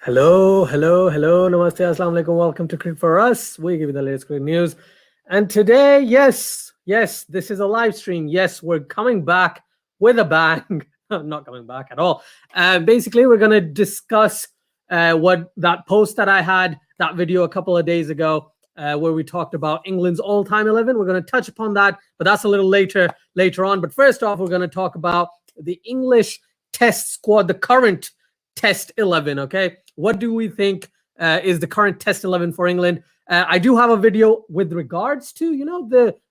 Hello. Namaste, assalamu alaikum. Welcome to Cricket for Us. We give you the latest cricket news. And today, yes, this is a live stream. Yes, we're coming back with a bang. Not coming back at all. Basically, we're going to discuss what that post that I had, that video a couple of days ago, where we talked about England's all-time 11. We're going to touch upon that, but that's a little later on. But first off, we're going to talk about the English Test squad, the current Test 11, okay? What do we think is the current Test 11 for England? I do have a video with regards to,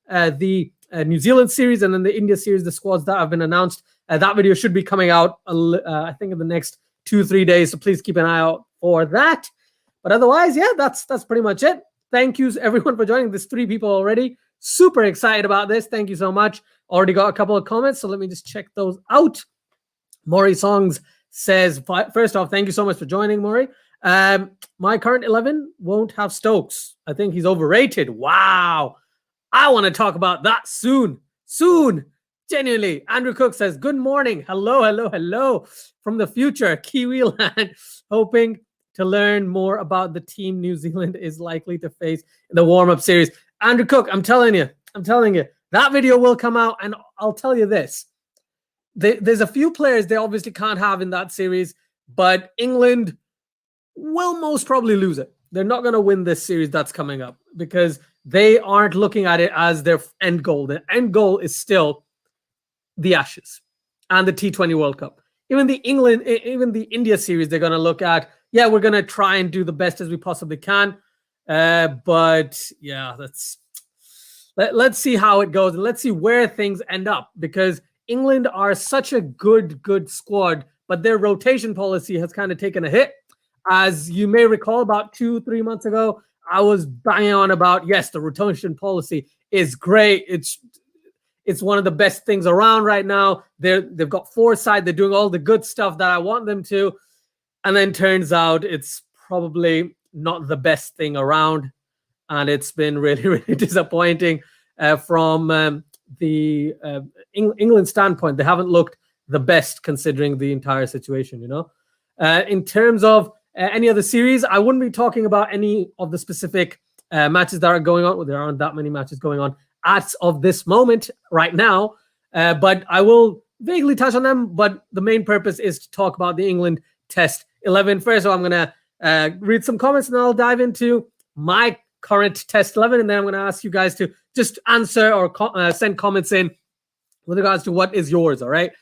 the New Zealand series and then the India series, the squads that have been announced. That video should be coming out, I think, in the next 2-3 days. So please keep an eye out for that. But otherwise, yeah, that's pretty much it. Thank you, everyone, for joining. There's 3 people already. Super excited about this. Thank you so much. Already got a couple of comments, so let me just check those out. Maury Songs says, first off, thank you so much for joining, Maury. My current 11 won't have Stokes. I think he's overrated. Wow. I want to talk about that soon. Genuinely. Andrew Cook says, good morning. Hello. From the future, Kiwi land. Hoping to learn more about the team New Zealand is likely to face in the warm-up series. Andrew Cook, I'm telling you, that video will come out, and I'll tell you this. There's a few players they obviously can't have in that series, but England will most probably lose it. They're not going to win this series that's coming up because they aren't looking at it as their end goal. The end goal is still the Ashes and the T20 World Cup. Even the India series, they're going to look at, yeah, we're going to try and do the best as we possibly can. But yeah, let's see how it goes. And let's see where things end up, because England are such a good squad, but their rotation policy has kind of taken a hit. As you may recall, about 2-3 months ago, I was banging on about, yes, the rotation policy is great. It's one of the best things around right now. They've got foresight. They're doing all the good stuff that I want them to. And then turns out it's probably not the best thing around. And it's been really disappointing from the England standpoint. They haven't looked the best considering the entire situation, in terms of any other series. I wouldn't be talking about any of the specific matches that are going on. Well, there aren't that many matches going on as of this moment right now, but I will vaguely touch on them. But the main purpose is to talk about the England Test 11 first. So I'm going to read some comments and I'll dive into my current Test 11, and then I'm going to ask you guys to just answer or send comments in with regards to what is yours, all right?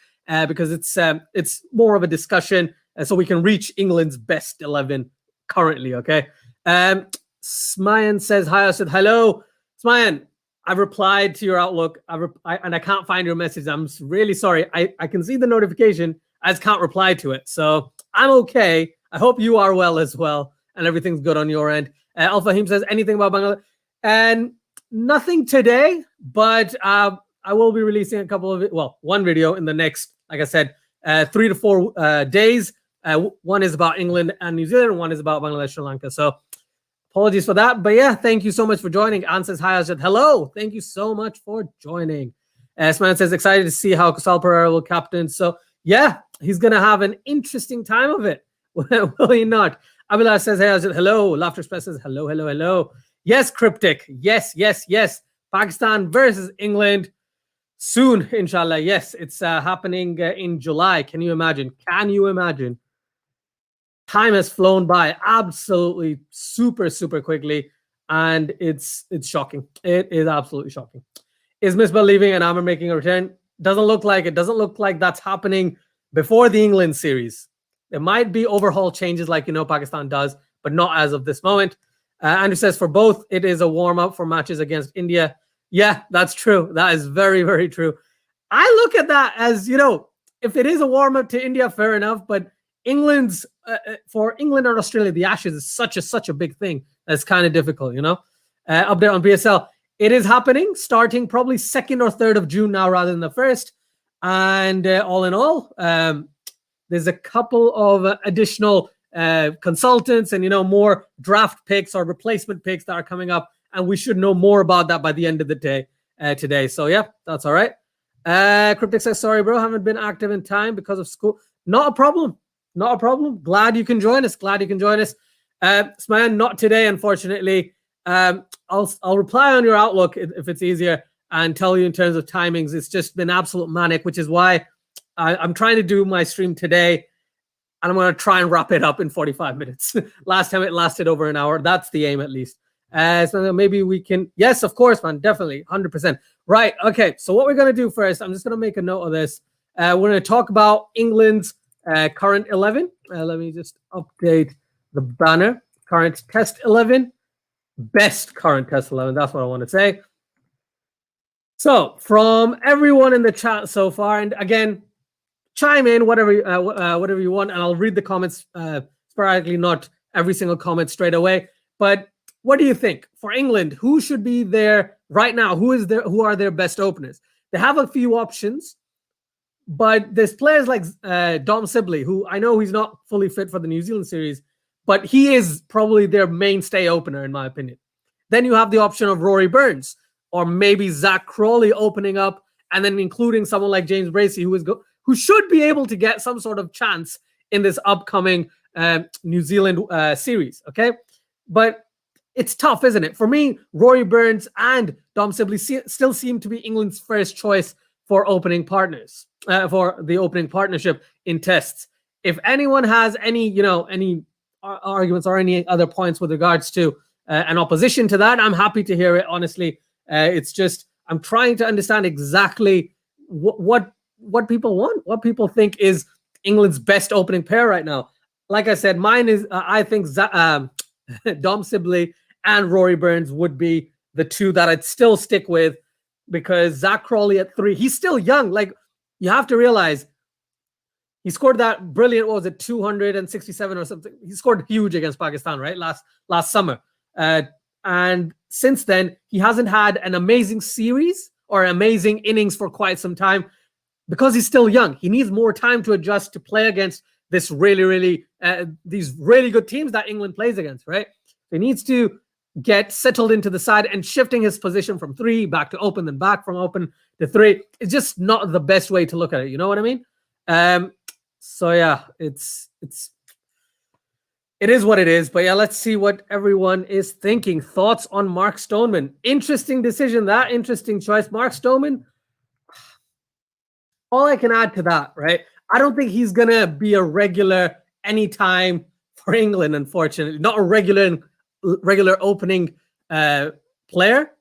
Because it's more of a discussion, so we can reach England's best 11 currently, okay? Smayan says, hi, I said, hello. Smayan, I've replied to your Outlook, and I can't find your message. I'm really sorry. I can see the notification, I just can't reply to it. So I'm okay. I hope you are well as well, and everything's good on your end. Al Fahim says, anything about Bangladesh? And nothing today, but I will be releasing a couple of one video in the next, like I said, 3 to 4 days. One is about England and New Zealand, one is about Bangladesh, Sri Lanka. So apologies for that. But yeah, thank you so much for joining. Anne says, hi, I said, hello. Thank you so much for joining. Sman says, excited to see how Kusal Perera will captain. So yeah, he's going to have an interesting time of it. Will he not? Abila says, hey, I said, hello. Laughter Express says, hello. Yes, Cryptic. Yes. Pakistan versus England soon, inshallah. Yes, it's happening in July. Can you imagine? Time has flown by absolutely super quickly, and it's shocking. It is absolutely shocking. Is Misbah leaving and Amr making a return? Doesn't look like it. Doesn't look like that's happening before the England series. There might be overhaul changes like Pakistan does, but not as of this moment. Andrew says, for both, it is a warm-up for matches against India. Yeah, that's true. That is very true. I look at that as, if it is a warm-up to India, fair enough, but England's for England or Australia, the Ashes is such a big thing. That's kind of difficult, Update on PSL. It is happening, starting probably 2nd or 3rd of June now rather than the 1st. And all in all, there's a couple of additional consultants and, more draft picks or replacement picks that are coming up. And we should know more about that by the end of the day today. So, yeah, that's all right. Cryptic says, sorry, bro, haven't been active in time because of school. Not a problem. Not a problem. Glad you can join us. Glad you can join us. Smayan, not today, unfortunately. I'll reply on your Outlook if it's easier and tell you in terms of timings. It's just been absolute manic, which is why I'm trying to do my stream today, and I'm going to try and wrap it up in 45 minutes. Last time it lasted over an hour. That's the aim, at least. So maybe we can. Yes, of course, man. Definitely. 100%. Right. Okay. So what we're going to do first, I'm just going to make a note of this. We're going to talk about England's current 11. Let me just update the banner. Current test 11. Best current test 11. That's what I want to say. So from everyone in the chat so far, and again, chime in whatever you want, and I'll read the comments sporadically, not every single comment straight away. But what do you think for England? Who should be there right now? Who are their best openers? They have a few options, but there's players like Dom Sibley, who I know he's not fully fit for the New Zealand series, but he is probably their mainstay opener, in my opinion. Then you have the option of Rory Burns, or maybe Zak Crawley opening up, and then including someone like James Bracey, who should be able to get some sort of chance in this upcoming New Zealand series. Okay, but it's tough, isn't it? For me, Rory Burns and Dom Sibley still seem to be England's first choice for opening partners, for the opening partnership in tests. If anyone has any arguments or any other points with regards to an opposition to that, I'm happy to hear it. Honestly, it's just I'm trying to understand exactly what people want, what people think is England's best opening pair right now. Like I said, mine is I think Dom Sibley and Rory Burns would be the two that I'd still stick with, because Zak Crawley at 3, he's still young. Like, you have to realize he scored that brilliant, what was it, 267 or something. He scored huge against Pakistan, right? Last summer. And since then, he hasn't had an amazing series or amazing innings for quite some time because he's still young. He needs more time to adjust to play against this these really good teams that England plays against, right? He needs to get settled into the side, and shifting his position from 3 back to open, then back from open to 3. It's just not the best way to look at it. You know what I mean? So yeah, it is what it is. But yeah, let's see what everyone is thinking. Thoughts on Mark Stoneman? Interesting decision. That interesting choice. Mark Stoneman. All I can add to that, right? I don't think he's gonna be a regular anytime for England. Unfortunately, not a regular opening player.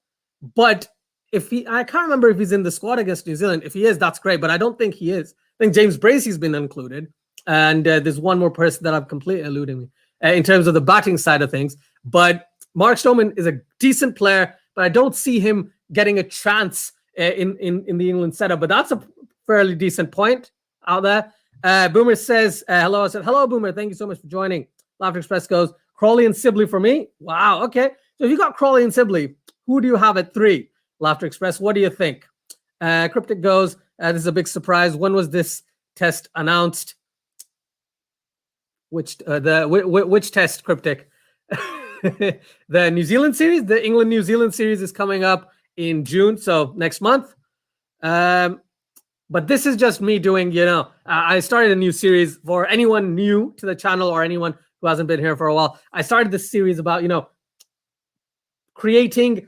But I can't remember if he's in the squad against New Zealand. If he is, that's great. But I don't think he is. I think James Bracey's been included, and there's one more person that I've completely eluding me in terms of the batting side of things. But Mark Stoneman is a decent player, but I don't see him getting a chance in the England setup. But that's a fairly decent point out there. Boomer says hello. I said hello, Boomer. Thank you so much for joining. Laughter Express goes Crawley and Sibley for me. Wow. Okay. So if you got Crawley and Sibley, who do you have at 3? Laughter Express, what do you think? Cryptic goes, this is a big surprise. When was this test announced? Which test, Cryptic? The New Zealand series, the England-New Zealand series is coming up in June, so next month. But this is just me doing, I started a new series for anyone new to the channel or anyone who hasn't been here for a while. I started this series about, creating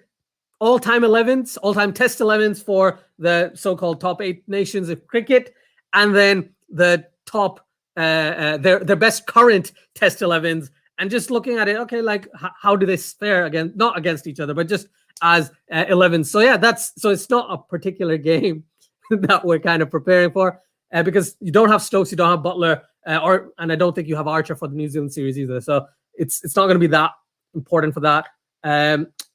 all-time 11s, all-time test 11s for the so-called top 8 nations of cricket, and then the top, their best current test 11s, and just looking at it, okay, like how do they fare against, not against each other, but just as 11s. So yeah, so it's not a particular game that we're kind of preparing for, because you don't have Stokes, you don't have Butler, and I don't think you have Archer for the New Zealand series either. So it's not going to be that important for that.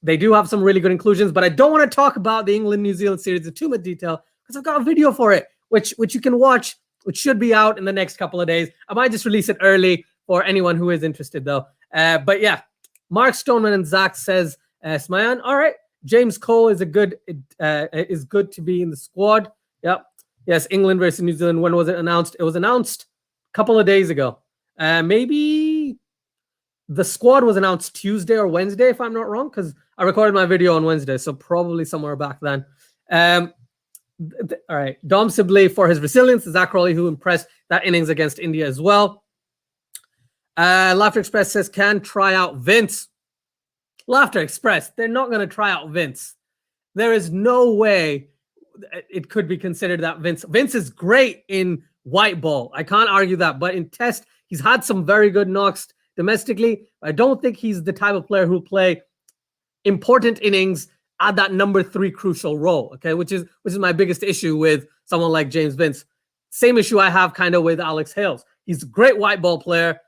They do have some really good inclusions, but I don't want to talk about the England-New Zealand series in too much detail because I've got a video for it, which you can watch, which should be out in the next couple of days. I might just release it early for anyone who is interested, though. But yeah, Mark Stoneman and Zach says, Smayan, all right, James Cole is good to be in the squad. Yep. Yes, England versus New Zealand. When was it announced? It was announced a couple of days ago. Maybe the squad was announced Tuesday or Wednesday, if I'm not wrong, because I recorded my video on Wednesday, so probably somewhere back then. All right. Dom Sibley for his resilience. Zak Crawley, who impressed that innings against India as well. Laughter Express says, can try out Vince. Laughter Express, they're not going to try out Vince. There is no way it could be considered that Vince is great in white ball. I can't argue that. But in test, he's had some very good knocks domestically. I don't think he's the type of player who'll play important innings at that number 3 crucial role. Okay, which is my biggest issue with someone like James Vince. Same issue I have kind of with Alex Hales. He's a great white ball player,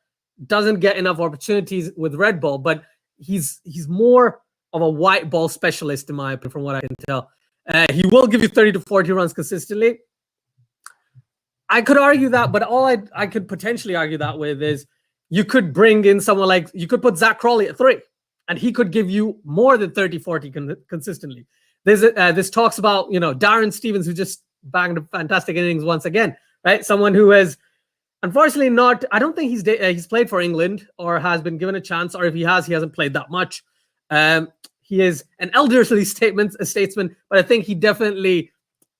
doesn't get enough opportunities with red ball, but he's more of a white ball specialist in my opinion, from what I can tell. He will give you 30 to 40 runs consistently. I could argue that, but all I could potentially argue that with is you could bring in someone like, you could put Zach Crawley at 3, and he could give you more than 30, 40 consistently. This talks about, Darren Stevens, who just banged a fantastic innings once again, right? Someone who has unfortunately not, I don't think he's played for England or has been given a chance, or if he has, he hasn't played that much. He is an elderly statesman, but I think he definitely,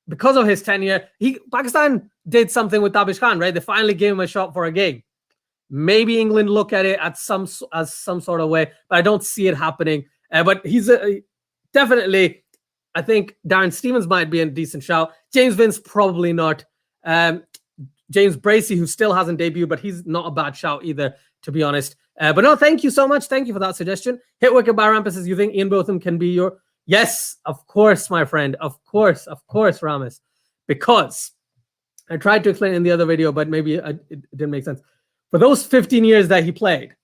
because of his tenure, Pakistan did something with Tabish Khan, right? They finally gave him a shot for a game. Maybe England look at it as some sort of way, but I don't see it happening. But he's definitely, I think Darren Stevens might be a decent shout. James Vince, probably not. James Bracey, who still hasn't debuted, but he's not a bad shout either, to be honest. But no, thank you so much. Thank you for that suggestion. Hit Wicket by Rampus says, you think Ian Botham can be your... Yes, of course, my friend. Of course, Ramis. Because I tried to explain in the other video, but maybe it didn't make sense. For those 15 years that he played,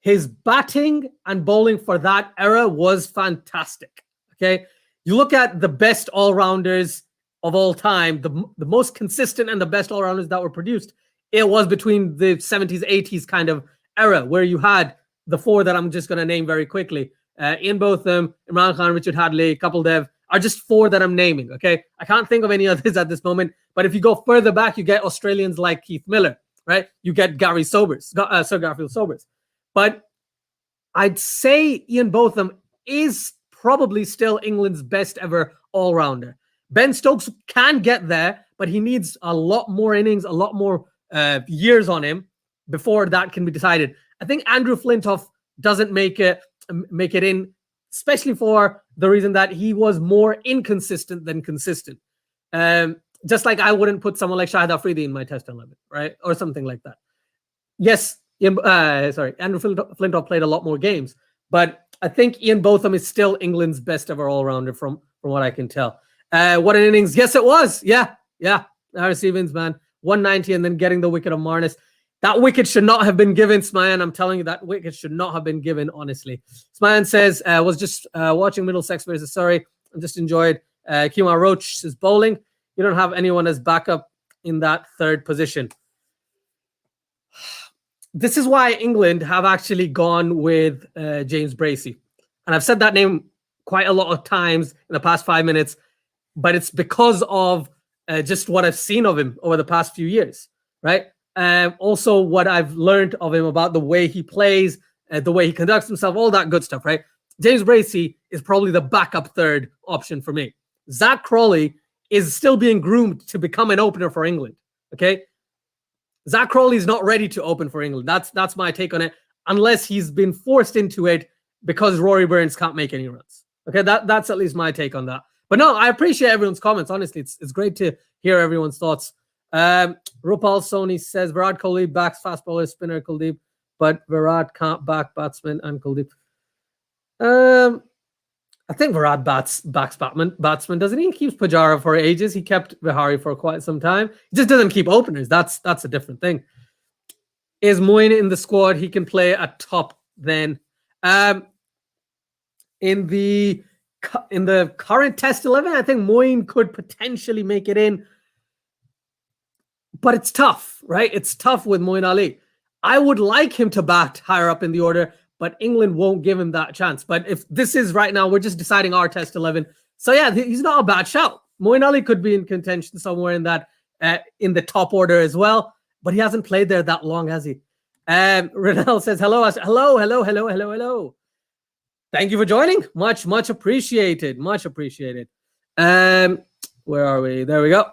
his batting and bowling for that era was fantastic. Okay? You look at the best all-rounders of all time, the most consistent and the best all-rounders that were produced, it was between the 70s, 80s kind of era, where you had the 4 that I'm just going to name very quickly. Ian Botham, Imran Khan, Richard Hadley, Kapil Dev are just 4 that I'm naming, okay? I can't think of any others at this moment, but if you go further back, you get Australians like Keith Miller, right? You get Gary Sobers, Sir Garfield Sobers. But I'd say Ian Botham is probably still England's best ever all-rounder. Ben Stokes can get there, but he needs a lot more innings, a lot more years on him before that can be decided. I think Andrew Flintoff doesn't make it in, especially for the reason that he was more inconsistent than consistent. Just like I wouldn't put someone like Shahid Afridi in my test 11, right? Or something like that. Yes, Andrew Flintoff played a lot more games, but I think Ian Botham is still England's best ever all-rounder from what I can tell. What an innings. Yes, it was. Yeah. Harry Stevens, man. 190 and then getting the wicket of Marnus. That wicket should not have been given, Smayan. I'm telling you, that wicket should not have been given, honestly. Smayan says, was just watching Middlesex versus Surrey. I just enjoyed Kemar Roach's bowling. You don't have anyone as backup in that 3rd position. This is why England have actually gone with James Bracey. And I've said that name quite a lot of times in the past 5 minutes, but it's because of just what I've seen of him over the past few years, right? Also, what I've learned of him about the way he plays, the way he conducts himself, all that good stuff, right? James Bracey is probably the backup 3rd option for me. Zach Crawley is still being groomed to become an opener for England, okay? Zach Crawley is not ready to open for England. That's my take on it, unless he's been forced into it because Rory Burns can't make any runs. Okay, that's at least my take on that. But no, I appreciate everyone's comments. Honestly, it's great to hear everyone's thoughts. Rupal Soni says Virat Kohli backs fast bowler spinner Kuldeep, but Virat can't back batsman and Kuldeep. I think Virat backs batsman, doesn't he? He keeps Pujara for ages. He kept Vihari for quite some time. He just doesn't keep openers. That's a different thing. Is Moeen in the squad? He can play at top then. In the current Test 11, I think Moeen could potentially make it in. But it's tough, right? It's tough with Moeen Ali. I would like him to bat higher up in the order, but England won't give him that chance. But if this is right now, we're just deciding our Test 11. So yeah, he's not a bad shout. Moeen Ali could be in contention somewhere in that, in the top order as well, but he hasn't played there that long, has he? Renel says, hello. Thank you for joining. Much appreciated. Much appreciated. Where are we? There we go.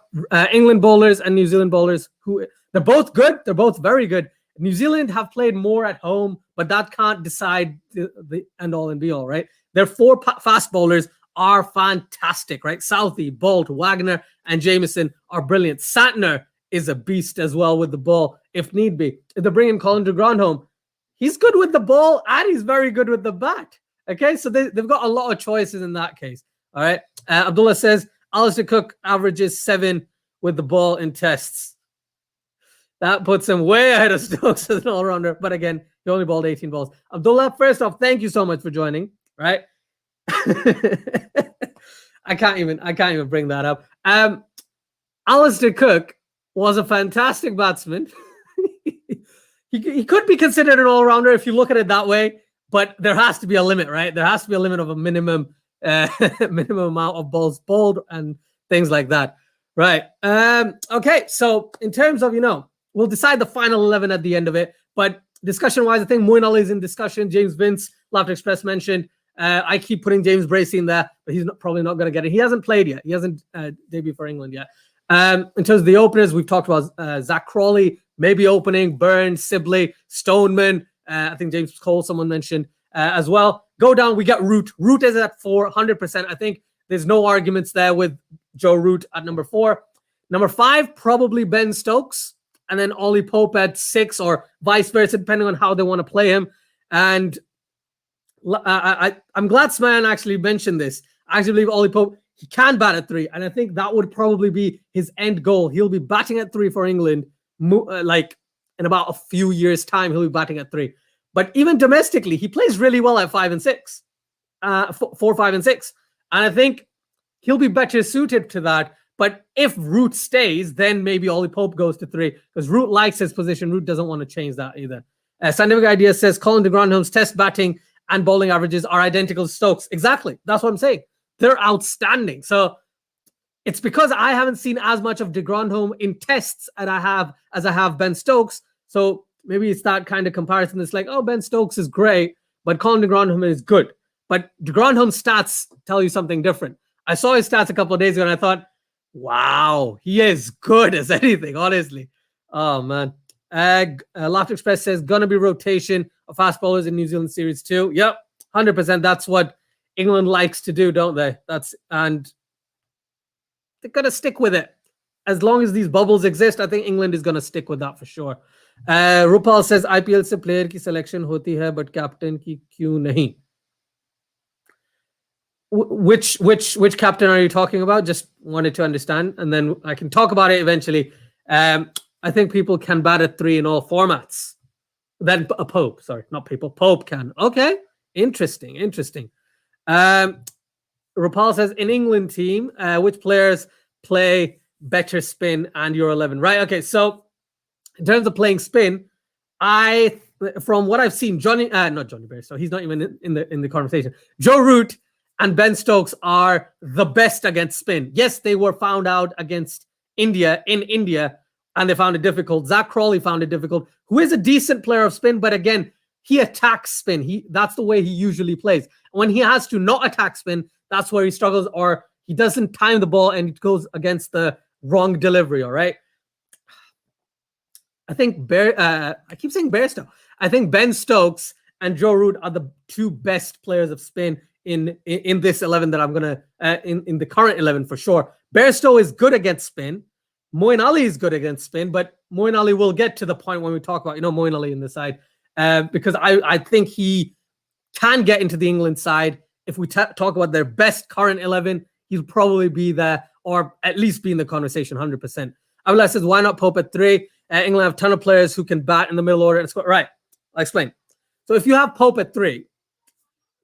England bowlers and New Zealand bowlers, who they're both good. They're both very good. New Zealand have played more at home, but that can't decide the end all and be all, right? Their four fast bowlers are fantastic, right? Southey, Bolt, Wagner, and Jamieson are brilliant. Santner is a beast as well with the ball, if need be. If they bring in Colin de Grandhomme, he's good with the ball and he's very good with the bat. Okay, so they've got a lot of choices in that case. All right. Abdullah says Alistair Cook averages 7 with the ball in tests. That puts him way ahead of Stokes as an all-rounder. But again, he only bowled 18 balls. Abdullah, first off, thank you so much for joining. Right? I can't even bring that up. Alistair Cook was a fantastic batsman. he could be considered an all-rounder if you look at it that way, but there has to be a limit, right? There has to be a limit of a minimum amount of balls bowled and things like that. Right. Okay. So in terms of, we'll decide the final 11 at the end of it. But discussion-wise, I think Moeen Ali is in discussion. James Vince, Laughter Express mentioned. I keep putting James Bracey in there, but he's probably not going to get it. He hasn't played yet. He hasn't debuted for England yet. In terms of the openers, we've talked about Zach Crawley, maybe opening, Burns, Sibley, Stoneman. I think James Cole, someone mentioned as well. Go down, we got Root. Root is at 4, 100%. I think there's no arguments there with Joe Root at number 4. Number 5, probably Ben Stokes. And then Ollie Pope at 6 or vice versa, depending on how they want to play him. And I'm glad Sman actually mentioned this. I actually believe Ollie Pope, he can bat at 3. And I think that would probably be his end goal. He'll be batting at 3 for England. Like in about a few years' time, he'll be batting at 3. But even domestically, he plays really well at 5 and 6. 4, 5, and 6. And I think he'll be better suited to that. But if Root stays, then maybe Ollie Pope goes to 3 because Root likes his position. Root doesn't want to change that either. Scientific Idea says Colin de Grandhomme's test batting and bowling averages are identical to Stokes. Exactly. That's what I'm saying. They're outstanding. So it's because I haven't seen as much of de Grandhomme in tests as I have Ben Stokes. So maybe it's that kind of comparison. It's like, oh, Ben Stokes is great, but Colin de Grandhomme is good. But de Grandhomme's stats tell you something different. I saw his stats a couple of days ago and I thought, wow, he is good as anything, honestly. Oh, man. Laughter Express says, gonna be rotation of fast bowlers in New Zealand Series 2. Yep, 100%. That's what England likes to do, don't they? And they're gonna stick with it. As long as these bubbles exist, I think England is gonna stick with that for sure. Rupal says, IPL se player ki selection hoti hai, but captain ki kyun nahi? Which captain are you talking about? Just wanted to understand, and then I can talk about it eventually. I think people can bat at 3 in all formats. Then a Pope, sorry, not people. Pope can. Okay, interesting. Rapal says, in England team, which players play better spin and your 11? Right. Okay. So in terms of playing spin, from what I've seen, not Johnny Bear, so he's not even in the conversation. Joe Root and Ben Stokes are the best against spin. Yes, they were found out against India in India, and they found it difficult. Zach Crawley found it difficult, who is a decent player of spin, but again, he attacks spin. That's the way he usually plays. When he has to not attack spin, that's where he struggles, or he doesn't time the ball and it goes against the wrong delivery, all right? I think I keep saying Bairstow. I think Ben Stokes and Joe Root are the 2 best players of spin in this 11 that I'm gonna in the current 11 for sure. Bairstow is good against spin. Moeen Ali is good against spin, but Moeen Ali will get to the point when we talk about Moeen Ali in the side because I think he can get into the England side. If we talk about their best current 11, he'll probably be there or at least be in the conversation 100%. Abdullah says, why not Pope at 3? England have a ton of players who can bat in the middle order and score. Right, I'll explain. So if you have Pope at 3,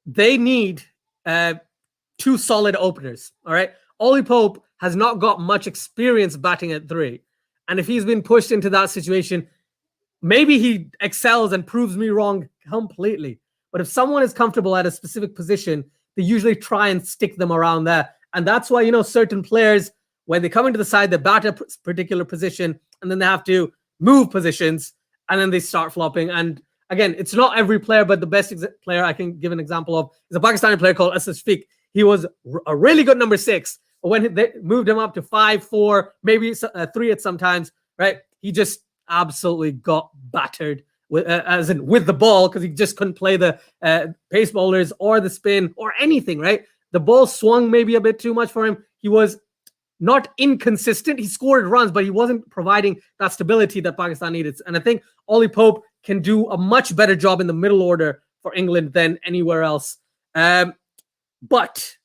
they need 2 solid openers, all right? Ollie Pope has not got much experience batting at 3. And if he's been pushed into that situation, maybe he excels and proves me wrong completely. But if someone is comfortable at a specific position, they usually try and stick them around there. And that's why, certain players, when they come into the side, they bat a particular position, and then they have to move positions, and then they start flopping. And again, it's not every player, but the best player I can give an example of is a Pakistani player called Asad Shafiq. He was a really good number 6. But when they moved him up to 5, 4, maybe 3 at sometimes, right? He just absolutely got battered with, as in with the ball, because he just couldn't play the pace bowlers or the spin or anything, right? The ball swung maybe a bit too much for him. He was not inconsistent. He scored runs, but he wasn't providing that stability that Pakistan needed. And I think Ollie Pope can do a much better job in the middle order for England than anywhere else. But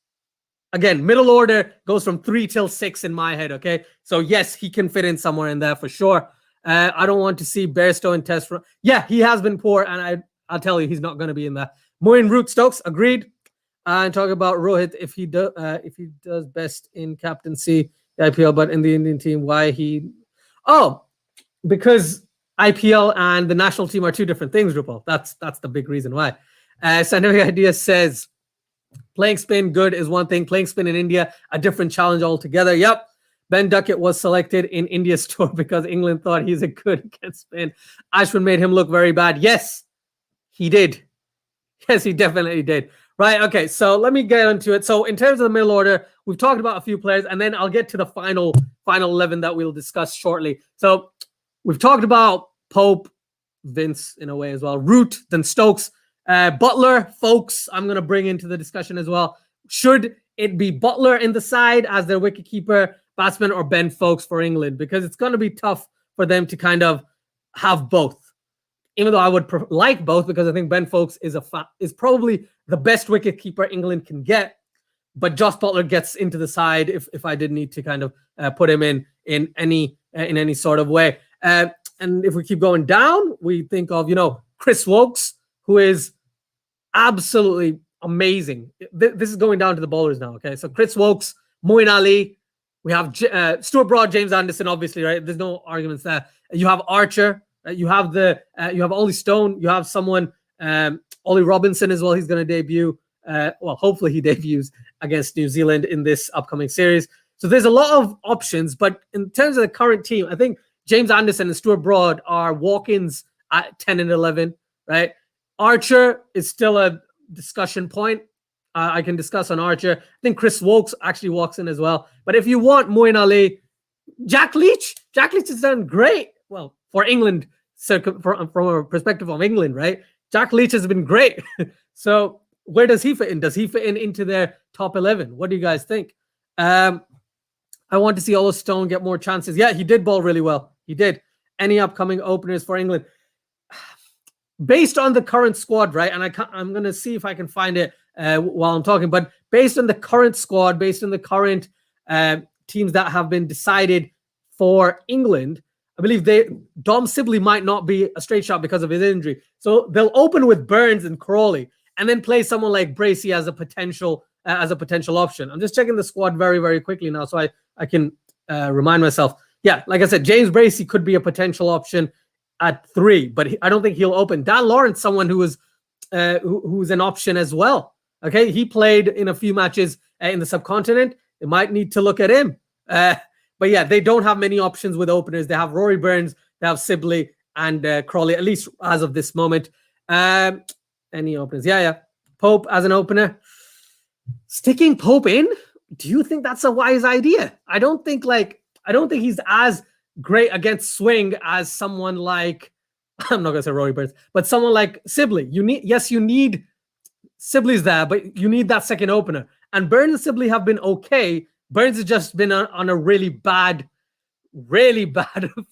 again, middle order goes from 3 till 6 in my head, okay? So yes, he can fit in somewhere in there for sure. I don't want to see Bairstow in test. Yeah, he has been poor, and I'll tell you, he's not going to be in that. Moeen Root Stokes, agreed. And talk about Rohit if he does best in captaincy the IPL, but in the Indian team, why he? Oh, because IPL and the national team are two different things, Rupal. That's the big reason why. Scientific Idea says playing spin good is one thing. Playing spin in India, a different challenge altogether. Yep. Ben Duckett was selected in India's tour because England thought he's a good against spin. Ashwin made him look very bad. Yes, he did. Yes, he definitely did. Right, okay, so let me get into it. So in terms of the middle order, we've talked about a few players, and then I'll get to the final 11 that we'll discuss shortly. So we've talked about Pope, Vince in a way as well, Root, then Stokes, Buttler, folks, I'm going to bring into the discussion as well. Should it be Buttler in the side as their wicketkeeper, batsman, or Ben Foakes for England? Because it's going to be tough for them to kind of have both. Even though I would like both, because I think Ben Foakes is probably the best wicketkeeper England can get. But Josh Buttler gets into the side if I did need to kind of put him in any sort of way. And if we keep going down, we think of Chris Woakes, who is absolutely amazing. This is going down to the bowlers now. Okay, so Chris Woakes, Moeen Ali, we have Stuart Broad, James Anderson, obviously, right? There's no arguments there. You have Archer. You have Ollie Stone. You have someone, Ollie Robinson as well. He's going to debut. Hopefully he debuts against New Zealand in this upcoming series. So there's a lot of options. But in terms of the current team, I think James Anderson and Stuart Broad are walk-ins at 10 and 11. Right? Archer is still a discussion point. I can discuss on Archer. I think Chris Woakes actually walks in as well. But if you want Moeen Ali, Jack Leach has done great. Well, for England, from a perspective of England, right? Jack Leach has been great. So where does he fit in? Does he fit into their top 11? What do you guys think? I want to see Ollie Stone get more chances. Yeah, he did bowl really well. He did. Any upcoming openers for England? Based on the current squad, right? And I'm going to see if I can find it while I'm talking. But based on the current squad, based on the current teams that have been decided for England, I believe Dom Sibley might not be a straight shot because of his injury. So they'll open with Burns and Crawley and then play someone like Bracey as a potential option. I'm just checking the squad very, very quickly now so I can remind myself. Yeah, like I said, James Bracey could be a potential option at 3, but I don't think he'll open. Dan Lawrence, someone who's an option as well. Okay, he played in a few matches in the subcontinent. They might need to look at him. But yeah, they don't have many options with openers. They have Rory Burns, they have Sibley and Crawley, at least as of this moment. Any openers? Yeah. Pope as an opener. Sticking Pope in? Do you think that's a wise idea? I don't think he's as great against swing as someone like, I'm not going to say Rory Burns, but someone like Sibley. You need Sibley's there, but you need that second opener. And Burns and Sibley have been okay. Burns has just been on a really bad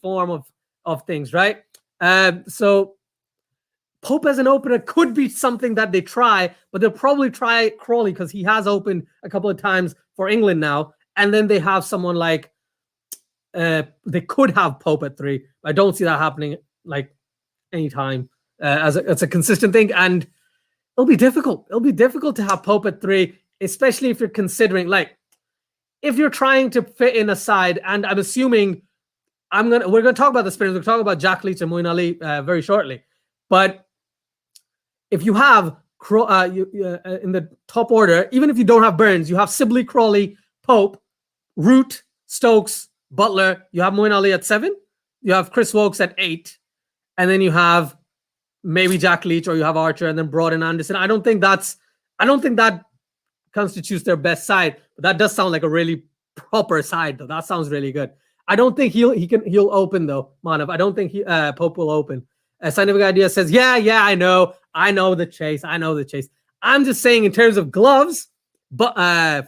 form of things, right? So Pope as an opener could be something that they try, but they'll probably try Crawley because he has opened a couple of times for England now. And then they have someone like, they could have Pope at 3. I don't see that happening like anytime as a consistent thing. And it'll be difficult. It'll be difficult to have Pope at 3, especially if you're considering if you're trying to fit in a side, and I'm assuming we're gonna talk about the spinners. We'll talk about Jack Leach and Moeen Ali very shortly. But if you have in the top order, even if you don't have Burns, you have Sibley, Crawley, Pope, Root, Stokes, Buttler. You have Moeen Ali at 7. You have Chris Woakes at 8, and then you have maybe Jack Leach, or you have Archer, and then Broad and Anderson. I don't think that constitutes their best side, but that does sound like a really proper side, though. That sounds really good. I don't think he'll open though, Manav. I don't think Pope will open. Scientific Idea says, yeah, I know the chase. I'm just saying in terms of gloves, but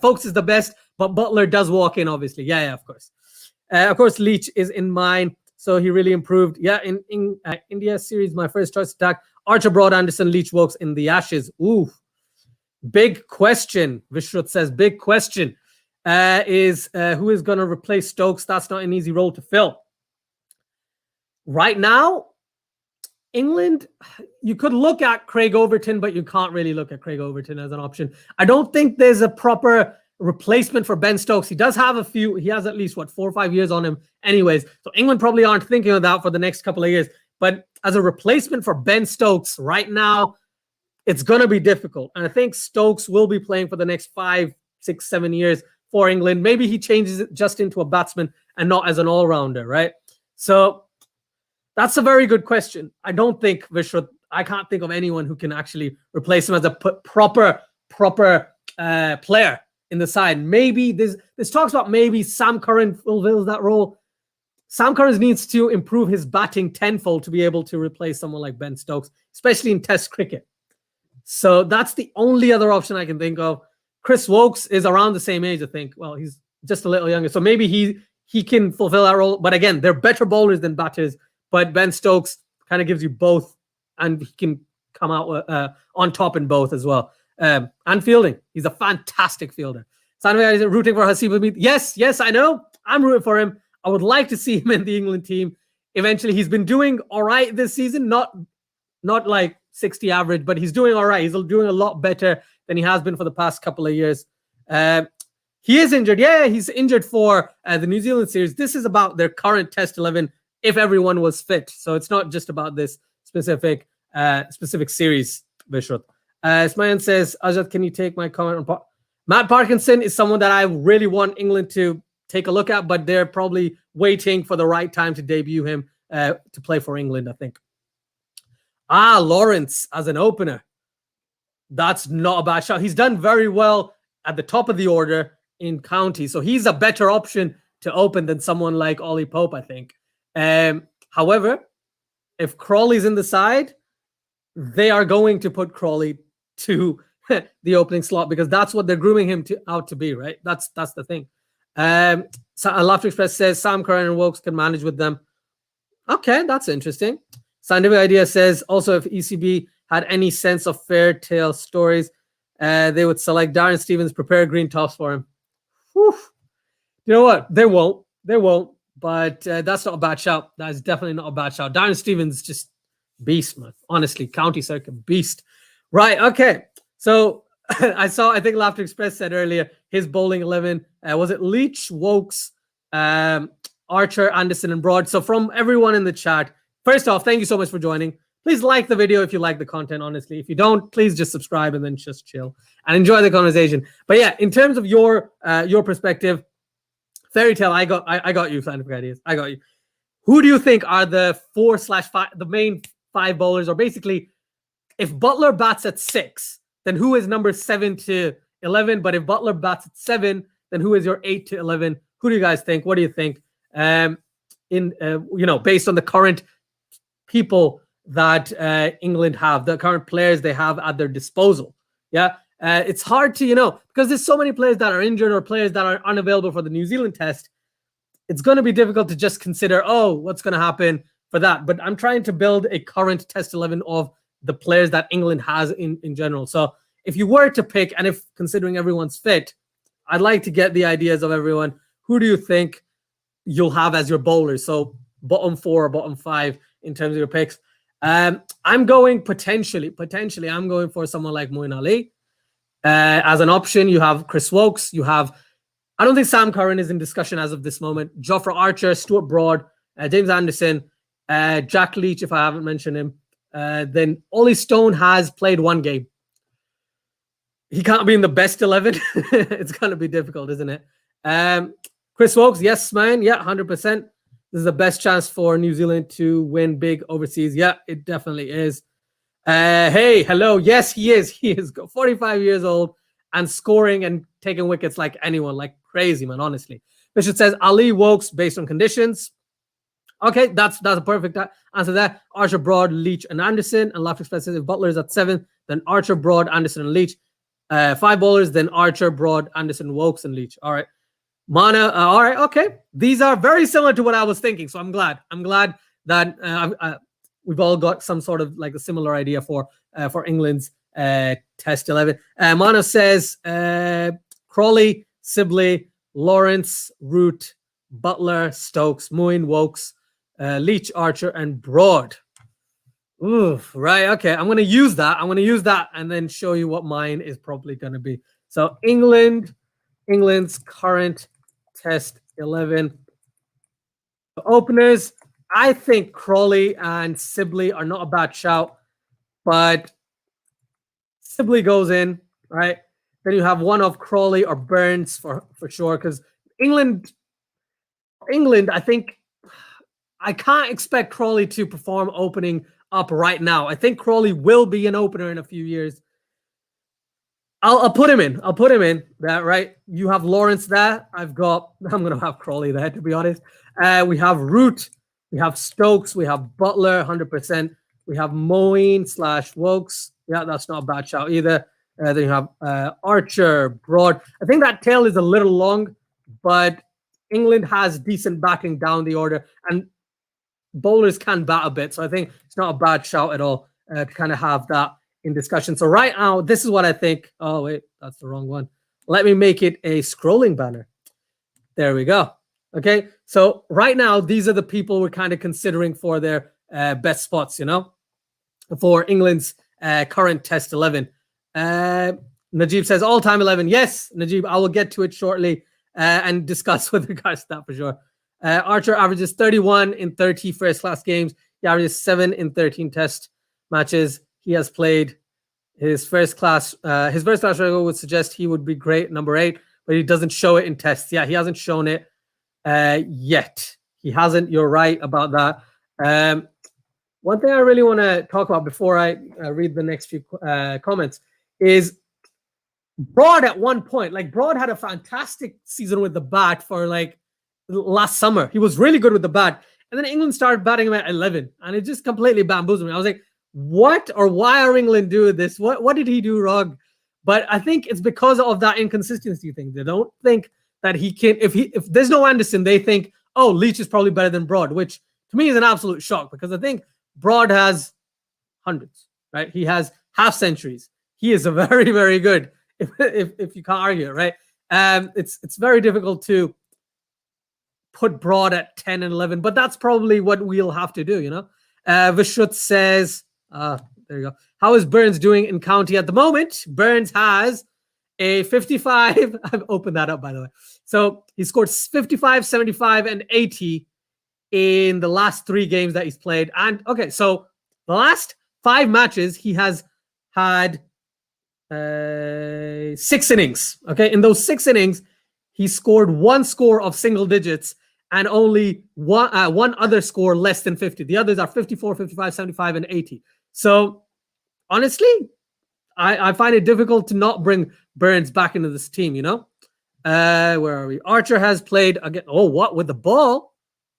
Folks is the best, but Butler does walk in, obviously. Yeah, of course. Of course, Leach is in mine, so he really improved. Yeah, in India series, my first choice attack: Archer, Broad, Anderson, Leach, Wokes in the Ashes. Ooh, big question. Vishrut says, big question. Is who is going to replace Stokes? That's not an easy role to fill. Right now, England, you could look at Craig Overton, but you can't really look at Craig Overton as an option. I don't think there's a proper replacement for Ben Stokes. He does have he has at least 4 or 5 years on him anyways. So England probably aren't thinking of that for the next couple of years. But as a replacement for Ben Stokes right now, it's going to be difficult. And I think Stokes will be playing for the next 5, 6, 7 years for England. Maybe he changes it just into a batsman and not as an all-rounder, right? So that's a very good question. I don't think I can't think of anyone who can actually replace him as a proper player in the side. Maybe this talks about maybe Sam Curran fulfills that role. Sam Curran needs to improve his batting tenfold to be able to replace someone like Ben Stokes, especially in Test cricket. So that's the only other option I can think of. Chris Wokes is around the same age, I think. Well, he's just a little younger, so maybe he can fulfill that role. But again, they're better bowlers than batters. But Ben Stokes kind of gives you both, and he can come out on top in both as well. And fielding, he's a fantastic fielder. Sanway is rooting for Haseeb Hameed. Yes, I know. I'm rooting for him. I would like to see him in the England team. Eventually, he's been doing all right this season. Not like 60 average, but he's doing all right. He's doing a lot better than he has been for the past couple of years. He is injured. Yeah, he's injured for the New Zealand series. This is about their current Test 11 if everyone was fit. So it's not just about this specific series, Vishrut. Smayan says, Ajat, can you take my comment on Matt Parkinson is someone that I really want England to take a look at, but they're probably waiting for the right time to debut him to play for England, I think. Lawrence as an opener. That's not a bad shot. He's done very well at the top of the order in county. So he's a better option to open than someone like Ollie Pope, I think. However, if Crawley's in the side, they are going to put Crawley to the opening slot because that's what they're grooming him out to be, right? That's the thing. Laughter Express says Sam Curran and Wokes can manage with them. Okay, that's interesting. Scientific Idea says also if ECB had any sense of fair tale stories, they would select Darren Stevens, prepare green tops for him. Whew. You know what? They won't. But that's not a bad shout. That is definitely not a bad shout. Darren Stevens just beast, man. Honestly, county circuit beast. Right. Okay. So I think Laughter Express said earlier his bowling 11 was it Leach, Wokes, Archer, Anderson, and Broad. So from everyone in the chat, first off, thank you so much for joining. Please like the video if you like the content. Honestly, if you don't, please just subscribe and then just chill and enjoy the conversation. But yeah, in terms of your perspective. Fairy tale, I got you, Scientific Ideas. I got you. Who do you think are the 4/5, the main 5 bowlers? Or basically, if Butler bats at 6, then who is number 7 to 11? But if Butler bats at 7, then who is your 8 to 11? Who do you guys think? What do you think? Based on the current people that England have, the current players they have at their disposal. Yeah. It's hard to, because there's so many players that are injured or players that are unavailable for the New Zealand test. It's going to be difficult to just consider, what's going to happen for that. But I'm trying to build a current test 11 of the players that England has in general. So if you were to pick, and if considering everyone's fit, I'd like to get the ideas of everyone. Who do you think you'll have as your bowlers? So bottom 4 or bottom 5 in terms of your picks. I'm going potentially, I'm going for someone like Moeen Ali. As an option, you have Chris Wokes. I don't think Sam Curran is in discussion as of this moment. Jofra Archer, Stuart Broad, James Anderson, Jack Leach, if I haven't mentioned him. Then Ollie Stone has played 1 game. He can't be in the best 11. It's going to be difficult, isn't it? Chris Wokes, yes, man. Yeah, 100%. This is the best chance for New Zealand to win big overseas. Yeah, it definitely is. Hey, hello. Yes, he is. He is 45 years old and scoring and taking wickets like anyone, like crazy, man, honestly. Bishop says Ali, Wokes based on conditions. Okay, that's a perfect answer there. Archer, Broad, Leach, and Anderson. And Laughter Express says if Butler is at 7, then Archer, Broad, Anderson, and Leach. 5 bowlers, then Archer, Broad, Anderson, Wokes, and Leach. All right. Mana, all right, okay. These are very similar to what I was thinking, so I'm glad. I'm glad that we've all got some sort of like a similar idea for England's Test 11. Mana says Crawley, Sibley, Lawrence, Root, Butler, Stokes, Moeen, Wokes, Leach, Archer, and Broad. Ooh, right. Okay, I'm going to use that. I'm going to use that and then show you what mine is probably going to be. So England's current Test 11 openers. I think Crawley and Sibley are not a bad shout, but Sibley goes in, right? Then you have one of Crawley or Burns for sure, because England, I think I can't expect Crawley to perform opening up right now. I think Crawley will be an opener in a few years. I'll put him in. I'll put him in. That right. You have Lawrence there. I'm gonna have Crawley there, to be honest. We have Root. We have Stokes. We have Butler, 100%. We have Moeen / Wokes. Yeah, that's not a bad shout either. Then you have Archer, Broad. I think that tail is a little long, but England has decent batting down the order, and bowlers can bat a bit. So I think it's not a bad shout at all to kind of have that in discussion. So right now, this is what I think. Oh, wait, that's the wrong one. Let me make it a scrolling banner. There we go. Okay, so right now, these are the people we're kind of considering for their best spots, you know, for England's current Test 11. Najib says all-time 11. Yes, Najib, I will get to it shortly and discuss with regards to that for sure. Archer averages 31 in 30 first-class games. He averages 7 in 13 Test matches. He has played his first-class record would suggest he would be great, number 8, but he doesn't show it in tests. Yeah, he hasn't shown it yet. He hasn't. You're right about that. One thing I really want to talk about before I read the next few comments is Broad at one point. Like, Broad had a fantastic season with the bat for like last summer. He was really good with the bat. And then England started batting him at 11. And it just completely bamboozled me. I was like, what or why are England doing this? What did he do wrong? But I think it's because of that inconsistency thing. They don't think that he can, if there's no Anderson, they think, oh, Leach is probably better than Broad, which to me is an absolute shock, because I think Broad has hundreds, right? He has half centuries. He is a very, very good, if you can't argue it, right? It's very difficult to put Broad at 10 and 11, but that's probably what we'll have to do, you know? Vishut says, there you go. How is Burns doing in county at the moment? Burns has a 55. I've opened that up, by the way. So he scored 55, 75, and 80 in the last 3 games that he's played. And okay, so the last 5 matches, he has had 6 innings. Okay, in those 6 innings, he scored 1 score of single digits and only one other score less than 50. The others are 54, 55, 75, and 80. So honestly, I find it difficult to not bring Burns back into this team, you know? Where are we? Archer has played again. Oh, what? With the ball?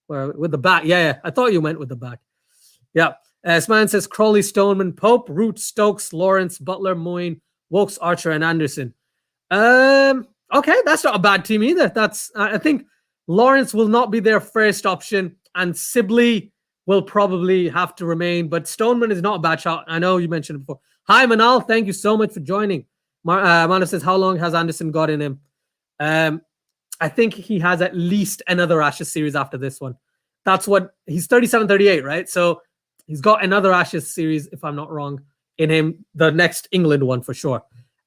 Where, with the bat? Yeah. I thought you meant with the bat. Yeah. Sman says Crawley, Stoneman, Pope, Root, Stokes, Lawrence, Butler, Moeen, Wokes, Archer, and Anderson. Okay, that's not a bad team either. That's I think Lawrence will not be their first option, and Sibley will probably have to remain, but Stoneman is not a bad shot. I know you mentioned it before. Hi, Manal. Thank you so much for joining. Mana says, how long has Anderson got in him? I think he has at least another Ashes series after this one. That's what he's 37, 38, right? So he's got another Ashes series, if I'm not wrong, in him. The next England one for sure.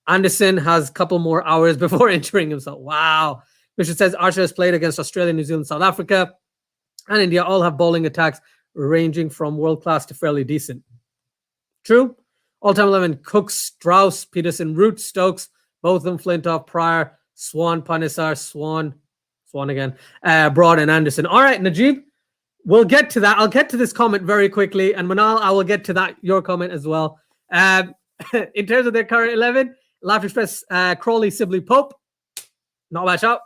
Anderson has a couple more hours before injuring himself. Wow. Bishop says Archer has played against Australia, New Zealand, South Africa, and India. All have bowling attacks ranging from world-class to fairly decent. True. All-time 11, Cook, Strauss, Peterson, Root, Stokes, both of them, Flintoff, Pryor, Swan, Panesar, Swan again, Broad, and Anderson. All right, Najib, we'll get to that. I'll get to this comment very quickly, and Manal, I will get to that, your comment as well. In terms of their current 11, Laughter Express, Crawley, Sibley, Pope, not a bad shot.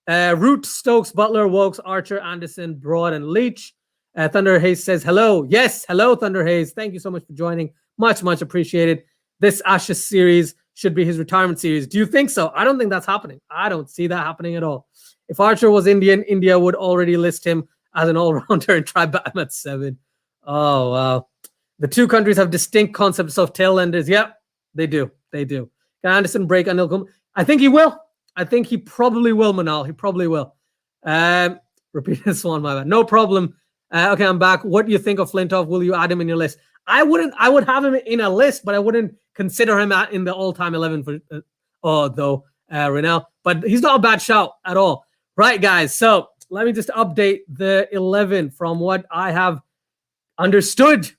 Root, Stokes, Butler, Wokes, Archer, Anderson, Broad, and Leach. Thunder Hayes says hello. Yes, hello, Thunder Hayes. Thank you so much for joining. Much, much appreciated. This Ashes series should be his retirement series. Do you think so? I don't think that's happening. I don't see that happening at all. If Archer was Indian, India would already list him as an all-rounder and try bat him at 7. Oh, wow. The two countries have distinct concepts of tailenders. Yep, they do. They do. Can Anderson break Anil Kumble? I think he will. I think he probably will, Manal. He probably will. Repeat this one, my bad. No problem. Okay, I'm back. What do you think of Flintoff? Will you add him in your list? I wouldn't. I would have him in a list, but I wouldn't consider him in the all-time 11 for Renell. But he's not a bad shout at all. Right, guys. So let me just update the 11 from what I have understood.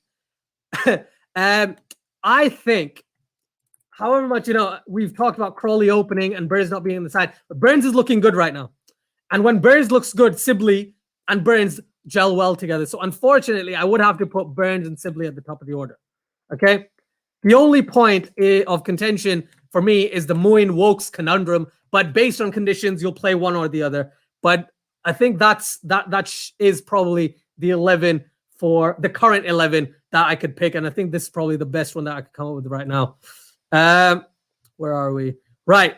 I think, however much, we've talked about Crawley opening and Burns not being on the side, but Burns is looking good right now. And when Burns looks good, Sibley and Burns gel well together. So unfortunately, I would have to put Burns and Sibley at the top of the order. Okay. The only point of contention for me is the Moeen-Wokes conundrum, but based on conditions, you'll play one or the other. But I think that is probably the 11 for the current 11 that I could pick. And I think this is probably the best one that I could come up with right now. Where are we? Right.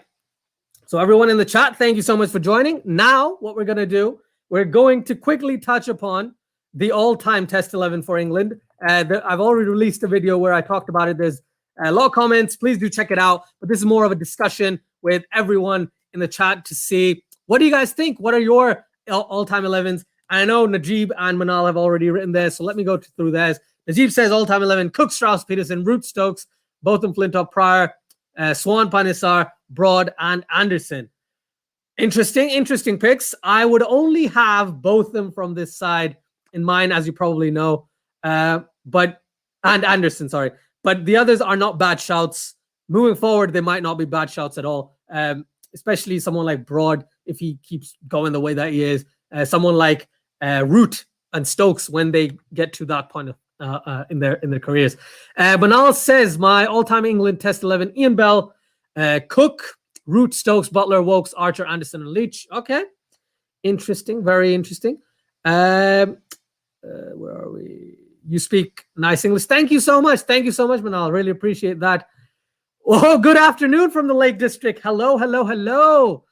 So everyone in the chat, thank you so much for joining. Now, what we're going to do, we're going to quickly touch upon the all-time Test 11 for England. I've already released a video where I talked about it. There's a lot of comments. Please do check it out. But this is more of a discussion with everyone in the chat to see, what do you guys think? What are your all-time 11s? I know Najib and Manal have already written this, so let me go through theirs. Najib says all-time 11, Cook, Strauss, Peterson, Root, Stokes, both in Flintoff, Pryor, Swan, Panesar, Broad, and Anderson. Interesting picks. I would only have both of them from this side in mind, as you probably know. And Anderson, sorry. But the others are not bad shouts. Moving forward, they might not be bad shouts at all. Especially someone like Broad, if he keeps going the way that he is. Someone like Root and Stokes when they get to that point of in their careers. Banal says my all-time England Test 11: Ian Bell, Cook, Root, Stokes, Butler, Wokes, Archer, Anderson, and Leach. Okay, interesting, very interesting. Where are we? You speak nice English. Thank you so much. Thank you so much, Manal. Really appreciate that. Oh, good afternoon from the Lake District. Hello, hello, hello.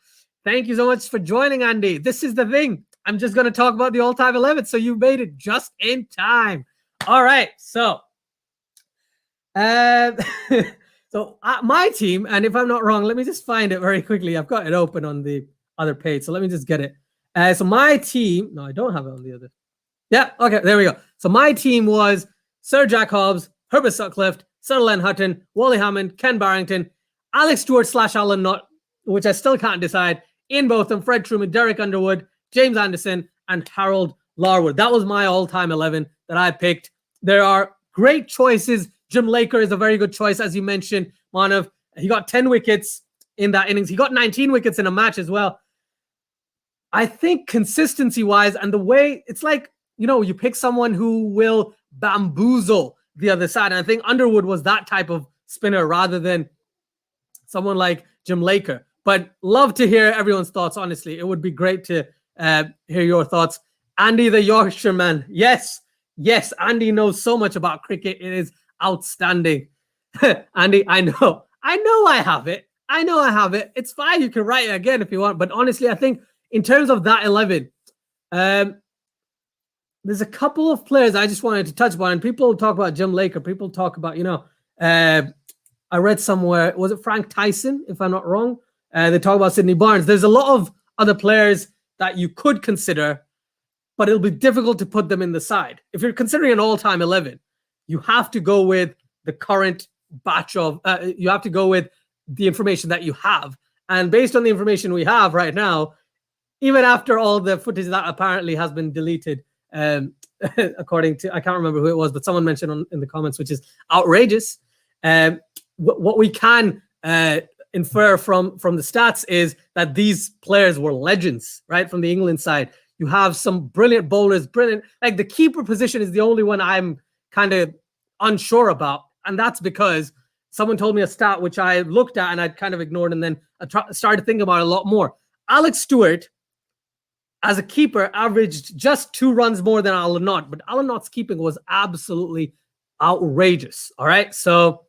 Thank you so much for joining, Andy. This is the thing. I'm just going to talk about the all-time 11, so you made it just in time. All right, so my team, and if I'm not wrong, let me just find it very quickly. I've got it open on the other page, so let me just get it. So my team, no, I don't have it on the other. Yeah, okay, there we go. So my team was Sir Jack Hobbs, Herbert Sutcliffe, Sutherland Hutton, Wally Hammond, Ken Barrington, Alex Stewart / Alan Nutt, which I still can't decide, Ian Botham, Fred Truman, Derek Underwood, James Anderson, and Harold Larwood. That was my all-time 11 that I picked. There are great choices. Jim Laker is a very good choice, as you mentioned, Manav. He got 10 wickets in that innings. He got 19 wickets in a match as well. I think consistency-wise and the way, it's like, you pick someone who will bamboozle the other side. And I think Underwood was that type of spinner rather than someone like Jim Laker. But love to hear everyone's thoughts, honestly. It would be great to hear your thoughts. Andy, the Yorkshireman. Yes, Andy knows so much about cricket. It is outstanding. Andy, I know I have it. It's fine. You can write it again if you want. But honestly, I think in terms of that 11, there's a couple of players I just wanted to touch upon. And people talk about Jim Laker. People talk about, I read somewhere, was it Frank Tyson, if I'm not wrong? They talk about Sidney Barnes. There's a lot of other players that you could consider, but it'll be difficult to put them in the side. If you're considering an all-time 11, you have to go with the current batch of, you have to go with the information that you have. And based on the information we have right now, even after all the footage that apparently has been deleted, according to, I can't remember who it was, but someone mentioned in the comments, which is outrageous. What we can infer from the stats is that these players were legends, right? From the England side, you have some brilliant bowlers, like the keeper position is the only one I'm kind of unsure about. And that's because someone told me a stat, which I looked at and I'd kind of ignored. And then I started thinking about it a lot more. Alex Stewart as a keeper, averaged just 2 runs more than Alan Knott, but Alan Knott's keeping was absolutely outrageous. All right, so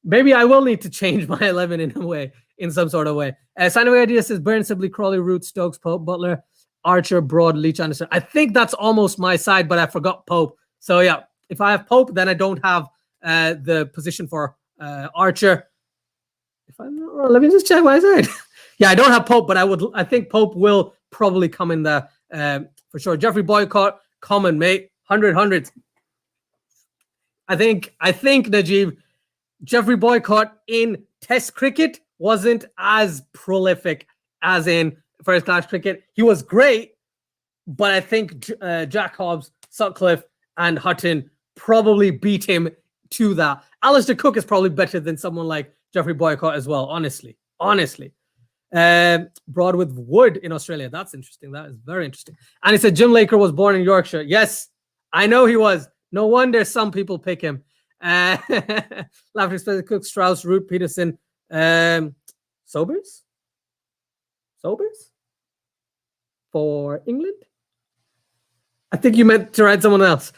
maybe I will need to change my 11 in a way, in some sort of way. Scientific Idea says Burn, Sibley, Crawley, Root, Stokes, Pope, Butler, Archer, Broad, Leach, Anderson. I think that's almost my side, but I forgot Pope. So yeah, if I have Pope, then I don't have the position for Archer. If I'm not wrong, let me just check my side. Yeah, I don't have Pope, but I think Pope will probably come in there for sure. Jeffrey Boycott, common mate, 100. I think Najib, Jeffrey Boycott in Test cricket wasn't as prolific as in first class cricket. He was great, but I think Jack Hobbs, Sutcliffe, and Hutton probably beat him to that. Alistair Cook is probably better than someone like Jeffrey Boycott as well, honestly. Broad with Wood in Australia. That's interesting. That is very interesting. And he said Jim Laker was born in Yorkshire. Yes, I know he was. No wonder some people pick him. Laughter Express, Cook, Strauss, Root, Peterson, Sobers for England. I think you meant to write someone else.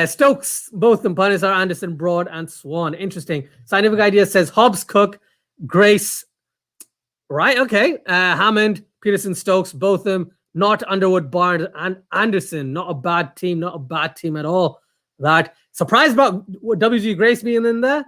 Stokes, both them, Punis are Anderson, Broad, and Swan. Interesting. Scientific Idea says Hobbs, Cook, Grace. Right, okay. Hammond, Peterson, Stokes, both of them. Not Underwood, Barnes, and Anderson. Not a bad team at all. That surprised about WG Grace being in there.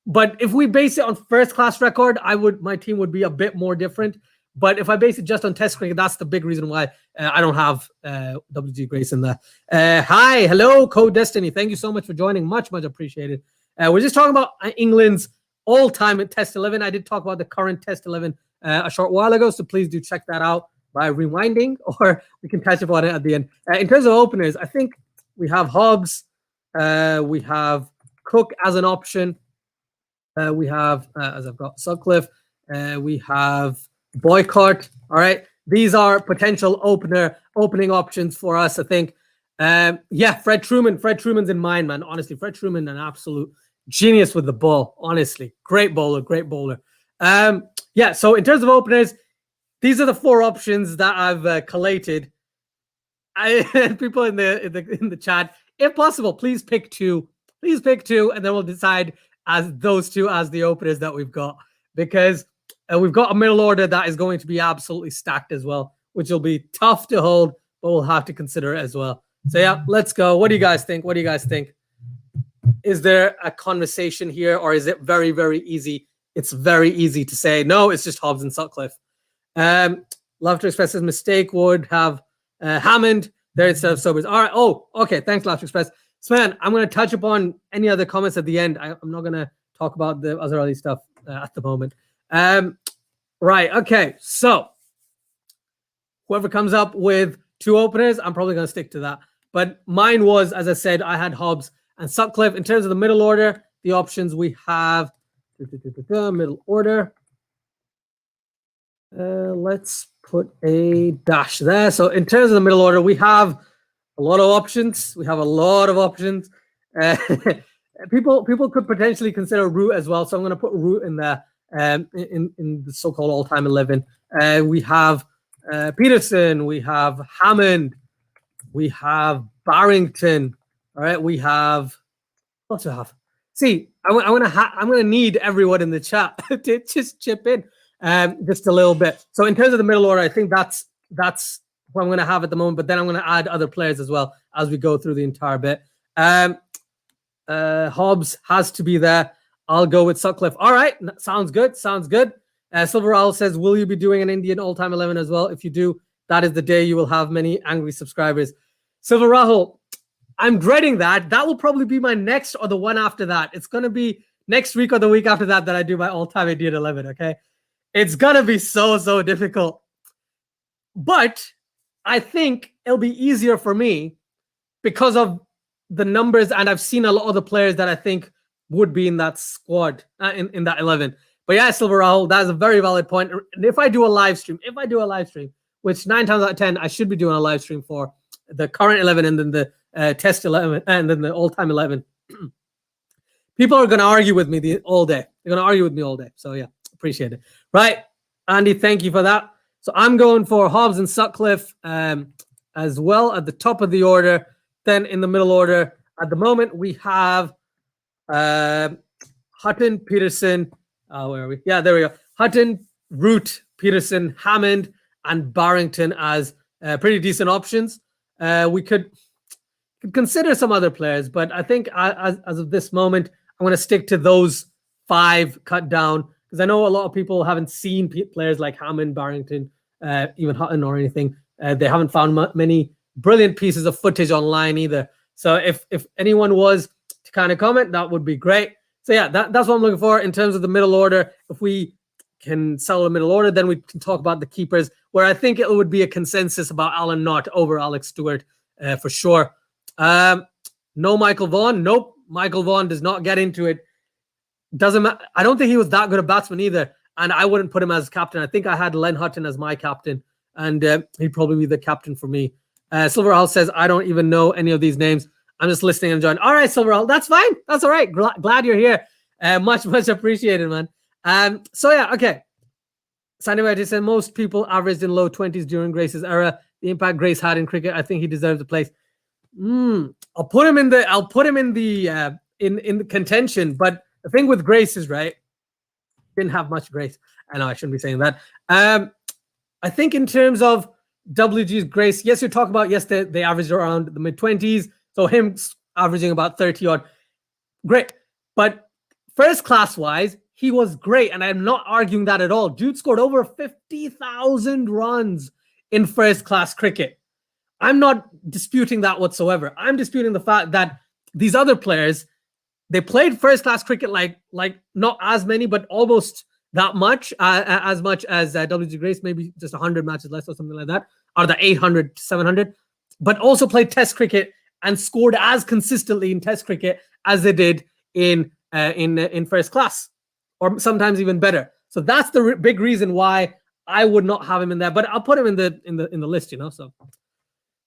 But if we base it on first class record, my team would be a bit more different. But if I base it just on Test cricket, that's the big reason why I don't have WG Grace in there. Hi, hello, Code Destiny. Thank you so much for joining. Much appreciated. We're just talking about England's all-time Test 11. I did talk about the current Test 11 a short while ago, so please do check that out by rewinding, or we can touch upon it at the end. In terms of openers, I think we have Hobbs, we have Cook as an option, we have, as I've got, Sutcliffe, we have Boycott. All right, these are potential opening options for us, I think. Yeah, Fred Truman's in mind, man. Honestly, Fred Truman, an absolute genius with the ball. Honestly, great bowler. Yeah, so in terms of openers, these are the 4 options that I've collated. People in the chat, if possible, please pick 2. Please pick 2, and then we'll decide as those 2 as the openers that we've got, because we've got a middle order that is going to be absolutely stacked as well, which will be tough to hold, but we'll have to consider it as well. So yeah, let's go. What do you guys think? Is there a conversation here, or is it very, very easy? It's very easy to say, no, it's just Hobbs and Sutcliffe. Love to Express his mistake would have Hammond there instead of Sobers. All right. Oh, okay. Thanks, Love to Express. Sven, I'm going to touch upon any other comments at the end. I'm not going to talk about the Azhar stuff at the moment. Right. Okay. So whoever comes up with 2 openers, I'm probably going to stick to that. But mine was, as I said, I had Hobbs and Sutcliffe. In terms of the middle order, the options we have middle order. Let's put a dash there. So in terms of the middle order, we have a lot of options. People could potentially consider Root as well. So I'm going to put Root in there in the so-called all-time 11. We have Peterson. We have Hammond. We have Barrington. All right. We have what do I have? See, I'm gonna need everyone in the chat to just chip in just a little bit. So in terms of the middle order, I think that's what I'm gonna have at the moment. But then I'm gonna add other players as well as we go through the entire bit. Hobbs has to be there. I'll go with Sutcliffe. All right, sounds good. Silver Owl says, will you be doing an Indian all-time 11 as well? If you do, that is the day you will have many angry subscribers. Silver Rahul, I'm dreading that. That will probably be my next or the one after that. It's going to be next week or the week after that I do my all-time Indian 11, okay? It's going to be so difficult. But I think it'll be easier for me because of the numbers, and I've seen a lot of the players that I think would be in that squad, in that 11. But yeah, Silver Rahul, that's a very valid point. And if I do a live stream, which 9 times out of 10, I should be doing a live stream for the current 11 and then the Test 11 and then the all-time 11. People are going to argue with me all day. They're going to argue with me all day. So yeah, appreciate it. Right, Andy, thank you for that. So I'm going for Hobbs and Sutcliffe as well at the top of the order. Then in the middle order, at the moment, we have Hutton, Peterson. Where are we? Yeah, there we go. Hutton, Root, Peterson, Hammond, and Barrington as pretty decent options. We could consider some other players, but I think as of this moment, I'm going to stick to those 5 cut down, because I know a lot of people haven't seen players like Hammond, Barrington, even Hutton or anything. They haven't found many brilliant pieces of footage online either. So if anyone was to kind of comment, that would be great. So yeah, that's what I'm looking for in terms of the middle order. If we can sell the middle order, then we can talk about the keepers, where I think it would be a consensus about Alan Knott over Alex Stewart for sure. No Michael Vaughan. Nope. Michael Vaughan does not get into it. Doesn't matter. I don't think he was that good a batsman either, and I wouldn't put him as captain. I think I had Len Hutton as my captain, and he'd probably be the captain for me. Silverhall says, I don't even know any of these names. I'm just listening and enjoying. All right, Silverhall, that's fine. That's all right. Glad you're here. Much appreciated, man. So yeah, okay. Sandy White said most people averaged in low 20s during Grace's era. The impact Grace had in cricket, I think he deserves a place. I'll put him in the in the contention. But the thing with Grace is, right, didn't have much grace. I know I shouldn't be saying that. I think in terms of WG's Grace, yes, you're talking about, yes, they averaged around the mid-20s. So him averaging about 30 odd. Great. But first class wise, he was great. And I'm not arguing that at all. Dude scored over 50,000 runs in first class cricket. I'm not disputing that whatsoever. I'm disputing the fact that these other players, they played first class cricket like not as many, but almost that much, as much as WG Grace, maybe just 100 matches less or something like that, or the 800 to 700, but also played test cricket and scored as consistently in test cricket as they did in first class, or sometimes even better. So that's the big reason why I would not have him in there, but I'll put him in the list, you know. So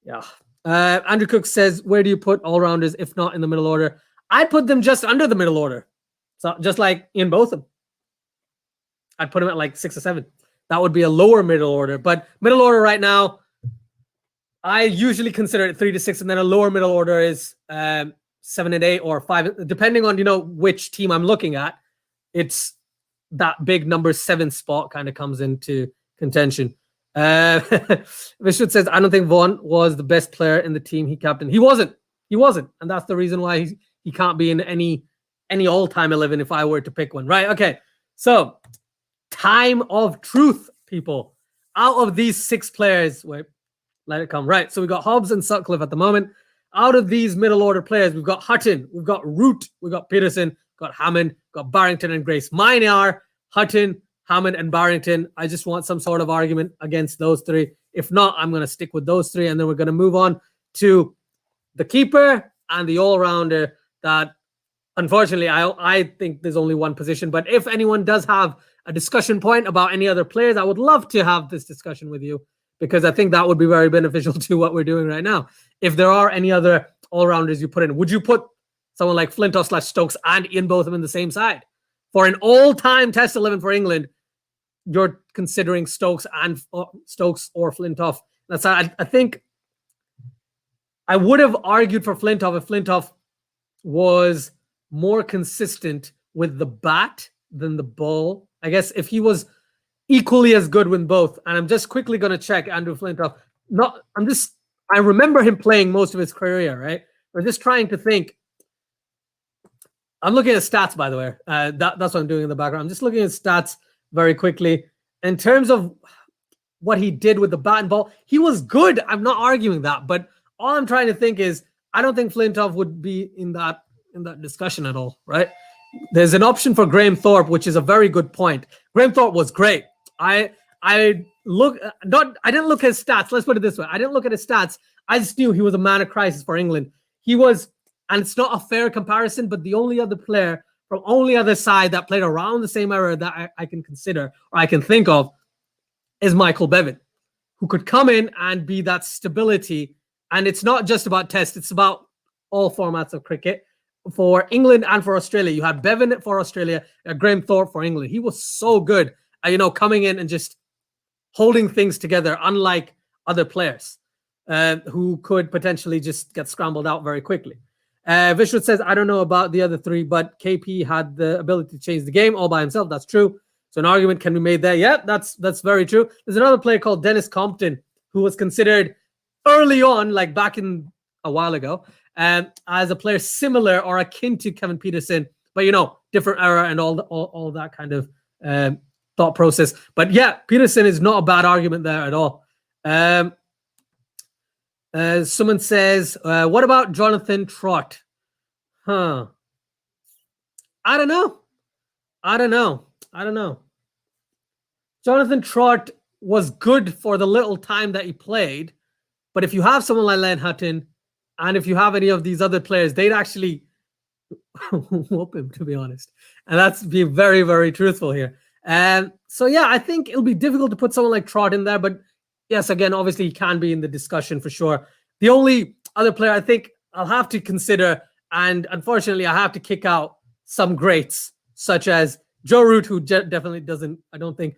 yeah. Andrew Cook says, where do you put all-rounders if not in the middle order? I'd put them just under the middle order. So just like Ian Botham. I'd put him at like 6 or 7. That would be a lower middle order. But middle order right now, I usually consider it 3 to 6, and then a lower middle order is 7 and 8 or 5, depending on, you know, which team I'm looking at. It's that big number 7 spot kind of comes into contention. Vishnu says, I don't think Vaughan was the best player in the team he captained. He wasn't, and that's the reason why he can't be in any all-time 11 if I were to pick one. Right? Okay. So, time of truth, people. Out of these 6 players, wait, let it come. Right. So we got Hobbs and Sutcliffe at the moment. Out of these middle order players, we've got Hutton, we've got Root, we've got Peterson, got Hammond, got Barrington and Grace. Mine are Hutton, Hammond, and Barrington. I just want some sort of argument against those 3. If not, I'm going to stick with those 3, and then we're going to move on to the keeper and the all-rounder that, unfortunately, I think there's only one position. But if anyone does have a discussion point about any other players, I would love to have this discussion with you, because I think that would be very beneficial to what we're doing right now. If there are any other all-rounders you put in, would you put someone like Flintoff/Stokes and Ian Botham in the same side? For an all-time Test 11 for England, you're considering Stokes or Flintoff. That's I think I would have argued for Flintoff if Flintoff was more consistent with the bat than the ball. I guess if he was equally as good with both. And I'm just quickly going to check Andrew Flintoff. I remember him playing most of his career, right? We're just trying to think. I'm looking at stats, by the way. That's what I'm doing in the background. I'm just looking at stats very quickly. In terms of what he did with the bat and ball, he was good. I'm not arguing that. But all I'm trying to think is, I don't think Flintoff would be in that discussion at all, right? There's an option for Graham Thorpe, which is a very good point. Graham Thorpe was great. I didn't look at his stats. Let's put it this way. I didn't look at his stats. I just knew he was a man of crisis for England. He was, and it's not a fair comparison, but the only other player from only other side that played around the same era that I can consider or I can think of is Michael Bevan, who could come in and be that stability. And it's not just about Test. It's about all formats of cricket. For England and for Australia, you had Bevan for Australia, Graham Thorpe for England. He was so good, coming in and just holding things together, unlike other players who could potentially just get scrambled out very quickly. Vishnu says, I don't know about the other three, but KP had the ability to change the game all by himself. That's true. So an argument can be made there. Yeah, that's very true. There's another player called Dennis Compton who was considered early on, like back in a while ago, as a player similar or akin to Kevin Peterson, but different era and all that kind of thought process. But yeah, Peterson is not a bad argument there at all. Someone says, what about Jonathan Trott? I don't know. Jonathan Trott was good for the little time that he played, but if you have someone like Len Hutton, and if you have any of these other players, they'd actually whoop him, to be honest. And that's being very, very truthful here. So yeah, I think it'll be difficult to put someone like Trott in there, but yes, again, obviously he can be in the discussion for sure. The only other player I think I'll have to consider, and unfortunately I have to kick out some greats, such as Joe Root, who definitely doesn't, I don't think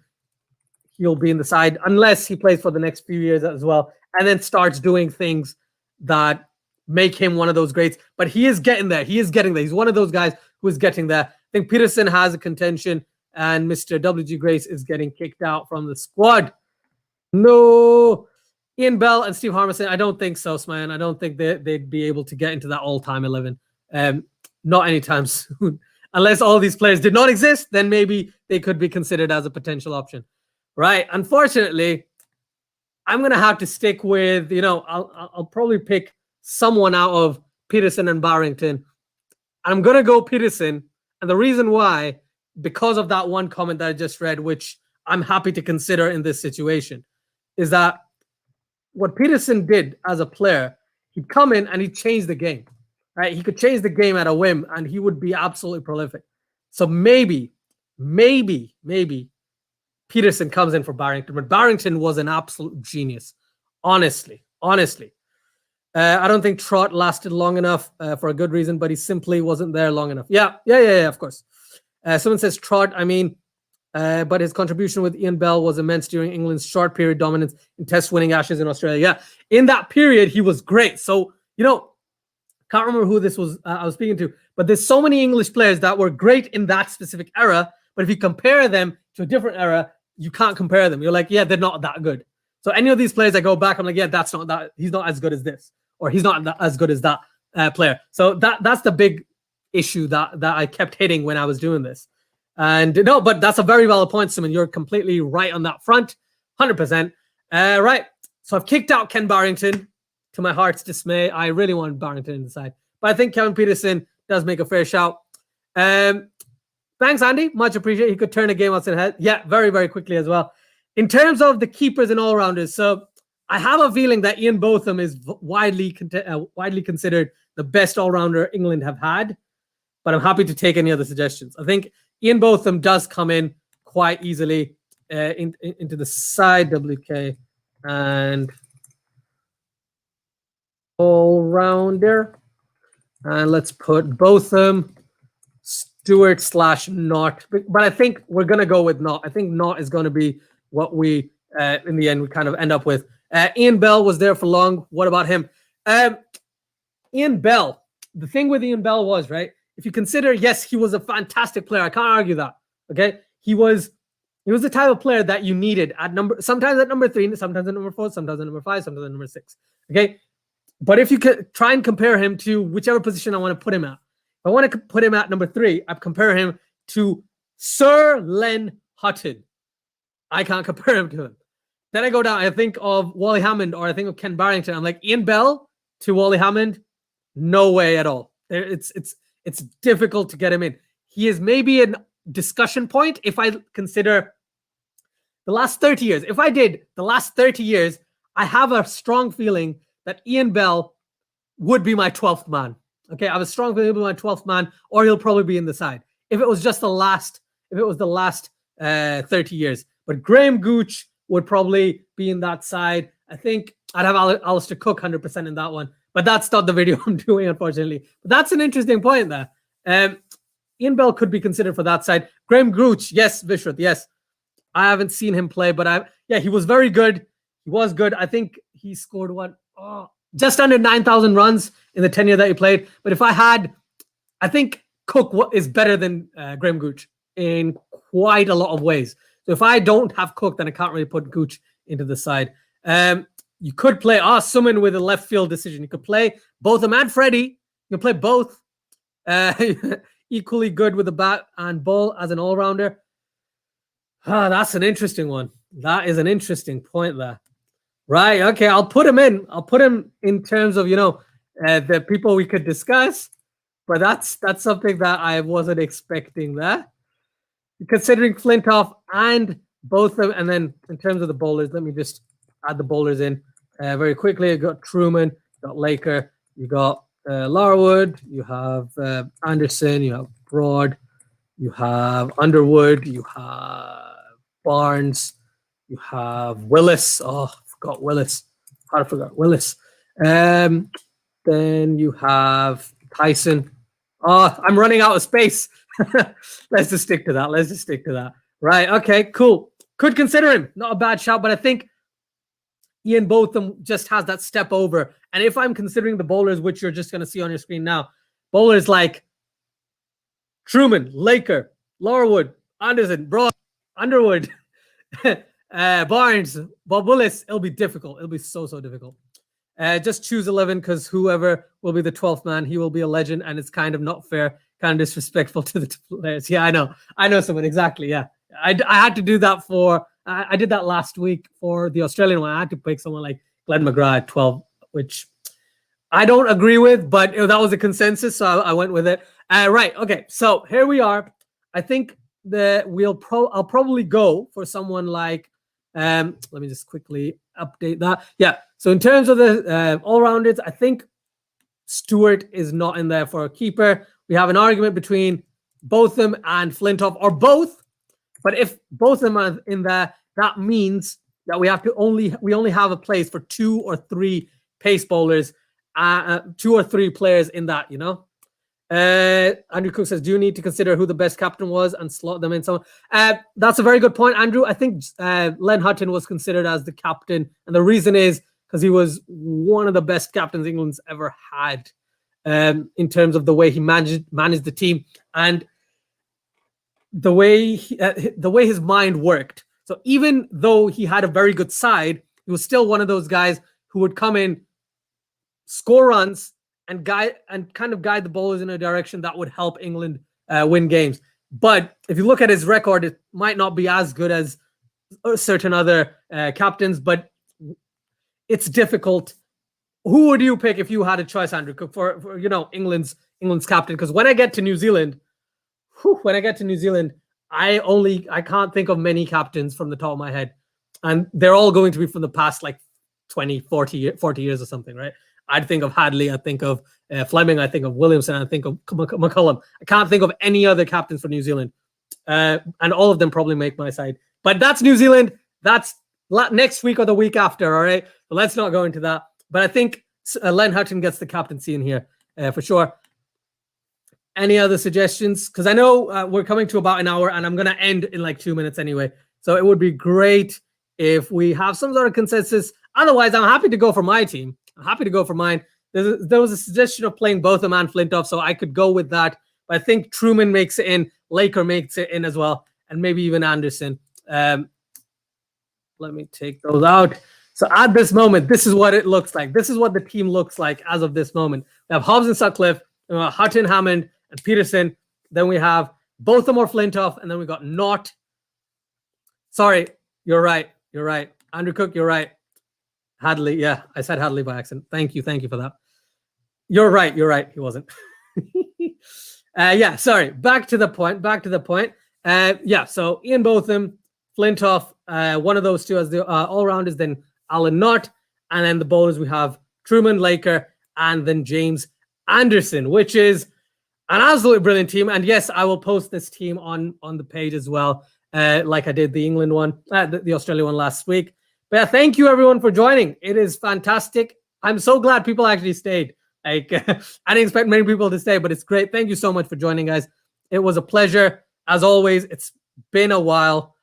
he'll be in the side unless he plays for the next few years as well, and then starts doing things that make him one of those greats. But he is getting there. He's one of those guys who is getting there. I think Peterson has a contention, and Mr. WG Grace is getting kicked out from the squad. No. Ian Bell and Steve Harmison, I don't think so, Smayan. I don't think they'd be able to get into that all-time 11. Not anytime soon. Unless all these players did not exist, then maybe they could be considered as a potential option. Right. Unfortunately, I'm going to have to stick with, I'll probably pick someone out of Peterson and Barrington. I'm going to go Peterson. And the reason why, because of that one comment that I just read, which I'm happy to consider in this situation, is that what Peterson did as a player, he'd come in and he'd change the game. Right? He could change the game at a whim and he would be absolutely prolific. So maybe Peterson comes in for Barrington, but Barrington was an absolute genius. Honestly. I don't think Trott lasted long enough for a good reason, but he simply wasn't there long enough. Yeah, of course. Someone says Trott, but his contribution with Ian Bell was immense during England's short period dominance in test winning Ashes in Australia. Yeah, in that period, he was great. So, can't remember who this was I was speaking to, but there's so many English players that were great in that specific era, but if you compare them to a different era, you can't compare them. You're like, yeah, they're not that good. So any of these players I go back, I'm like, yeah, that's not that. He's not as good as this, or he's not as good as that player. So that's the big issue that I kept hitting when I was doing this. And no, but that's a very valid point, Simon. You're completely right on that front, 100%. Right. So I've kicked out Ken Barrington to my heart's dismay. I really want Barrington in the side, but I think Kevin Peterson does make a fair shout. Thanks, Andy. Much appreciated. He could turn a game outside head. Yeah, very, very quickly as well. In terms of the keepers and all-rounders, so I have a feeling that Ian Botham is widely considered the best all-rounder England have had, but I'm happy to take any other suggestions. I think Ian Botham does come in quite easily into the side, WK, and all-rounder. And let's put Botham, Stewart / Knott. But I think we're going to go with Knott. I think Knott is going to be what we, in the end, we kind of end up with. Ian Bell was there for long. What about him? Ian Bell. The thing with Ian Bell was, right, if you consider, yes, he was a fantastic player. I can't argue that. Okay? He was the type of player that you needed sometimes at number 3, sometimes at number 4, sometimes at number 5, sometimes at number 6. Okay? But if you could try and compare him to whichever position I want to put him at, if I want to put him at number 3, I'd compare him to Sir Len Hutton. I can't compare him to him. Then I go down, I think of Wally Hammond, or I think of Ken Barrington. I'm like, Ian Bell to Wally Hammond? No way at all. It's difficult to get him in. He is maybe a discussion point if I consider the last 30 years. If I did the last 30 years, I have a strong feeling that Ian Bell would be my 12th man. Okay, I have a strong feeling he'll be my 12th man, or he'll probably be in the side. If it was just the last 30 years. But Graham Gooch would probably be in that side. I think I'd have Alistair Cook 100% in that one. But that's not the video I'm doing, unfortunately. But that's an interesting point there. Ian Bell could be considered for that side. Graham Gooch, yes. Vishrat, yes. I haven't seen him play, but he was very good. He was good. I think he scored just under 9,000 runs in the tenure that he played. But I think Cook is better than Graham Gooch in quite a lot of ways. So if I don't have Cook, then I can't really put Gooch into the side. You could play Suman with a left field decision. You could play both him and Freddie. You can play both. Equally good with the bat and ball as an all-rounder. That's an interesting one. That is an interesting point there. Right. Okay. I'll put him in. I'll put him in terms of, the people we could discuss. But that's something that I wasn't expecting there. Considering Flintoff and both of them. And then in terms of the bowlers, let me just add the bowlers in very quickly. You got Truman, you got Laker, you got Larwood, you have Anderson, you have Broad, you have Underwood, you have Barnes, you have Willis. Oh, I forgot Willis. How I forgot Willis. Then you have Tyson. Oh, I'm running out of space. Let's just stick to that. Right. Okay, cool. Could consider him. Not a bad shout, but I think Ian Botham just has that step over. And if I'm considering the bowlers, which you're just going to see on your screen now, bowlers like Truman, Laker, Larwood, Anderson, Broad, Underwood, Barnes, Bob Willis, it'll be difficult. It'll be so difficult. Just choose 11 because whoever will be the 12th man, he will be a legend, and it's kind of not fair, kind of disrespectful to the players. Yeah, I know someone exactly. Yeah, I had to do that I did that last week for the Australian one. I had to pick someone like Glenn McGrath at 12, which I don't agree with, but that was a consensus, so I went with it. Right. Okay. So here we are. I think that I'll probably go for someone like. Let me just quickly update that. Yeah. So in terms of the all-rounders, I think Stewart is not in there for a keeper. We have an argument between Botham and Flintoff, or both. But if both of them are in there, that means that we only have a place for 2 or 3 pace bowlers, 2 or 3 players in that. Andrew Cook says, do you need to consider who the best captain was and slot them in someone? That's a very good point, Andrew. I think Len Hutton was considered as the captain. And the reason is because he was one of the best captains England's ever had in terms of the way he managed the team and the way his mind worked. So even though he had a very good side, he was still one of those guys who would come in, score runs, and kind of guide the bowlers in a direction that would help England win games. But if you look at his record, it might not be as good as certain other captains, but it's difficult. Who would you pick if you had a choice, Andrew Cook, for England's captain? Because when I get to New Zealand, I can't think of many captains from the top of my head, and they're all going to be from the past like 20, 40 years or something, right? I'd think of Hadley, I think of Fleming, I think of Williamson, I think of McCullum. I can't think of any other captains for New Zealand, and all of them probably make my side. But that's New Zealand. That's next week or the week after, all right? But let's not go into that. But I think Len Hutton gets the captaincy in here for sure. Any other suggestions? Because I know we're coming to about an hour, and I'm going to end in like 2 minutes anyway. So it would be great if we have some sort of consensus. Otherwise, I'm happy to go for my team. I'm happy to go for mine. There was a suggestion of playing both him and Flintoff, so I could go with that. But I think Truman makes it in, Laker makes it in as well, and maybe even Anderson. Let me take those out. So at this moment, this is what it looks like. This is what the team looks like as of this moment. We have Hobbs and Sutcliffe, Hutton, Hammond, and Peterson. Then we have Botham or Flintoff, and then we got Knott. Sorry, you're right. Andrew Cook, you're right. Hadley, yeah, I said Hadley by accident. Thank you for that. You're right. He wasn't. Yeah, sorry. Back to the point. Yeah, so Ian Botham, Flintoff, one of those two as the all-rounders, then Alan Knott, and then the bowlers we have Truman, Laker, and then James Anderson, which is an absolutely brilliant team. And yes, I will post this team on the page as well, like I did the England one, the Australia one last week. But yeah, thank you everyone for joining. It is fantastic. I'm so glad people actually stayed. Like I didn't expect many people to stay, but it's great. Thank you so much for joining, guys. It was a pleasure as always. It's been a while.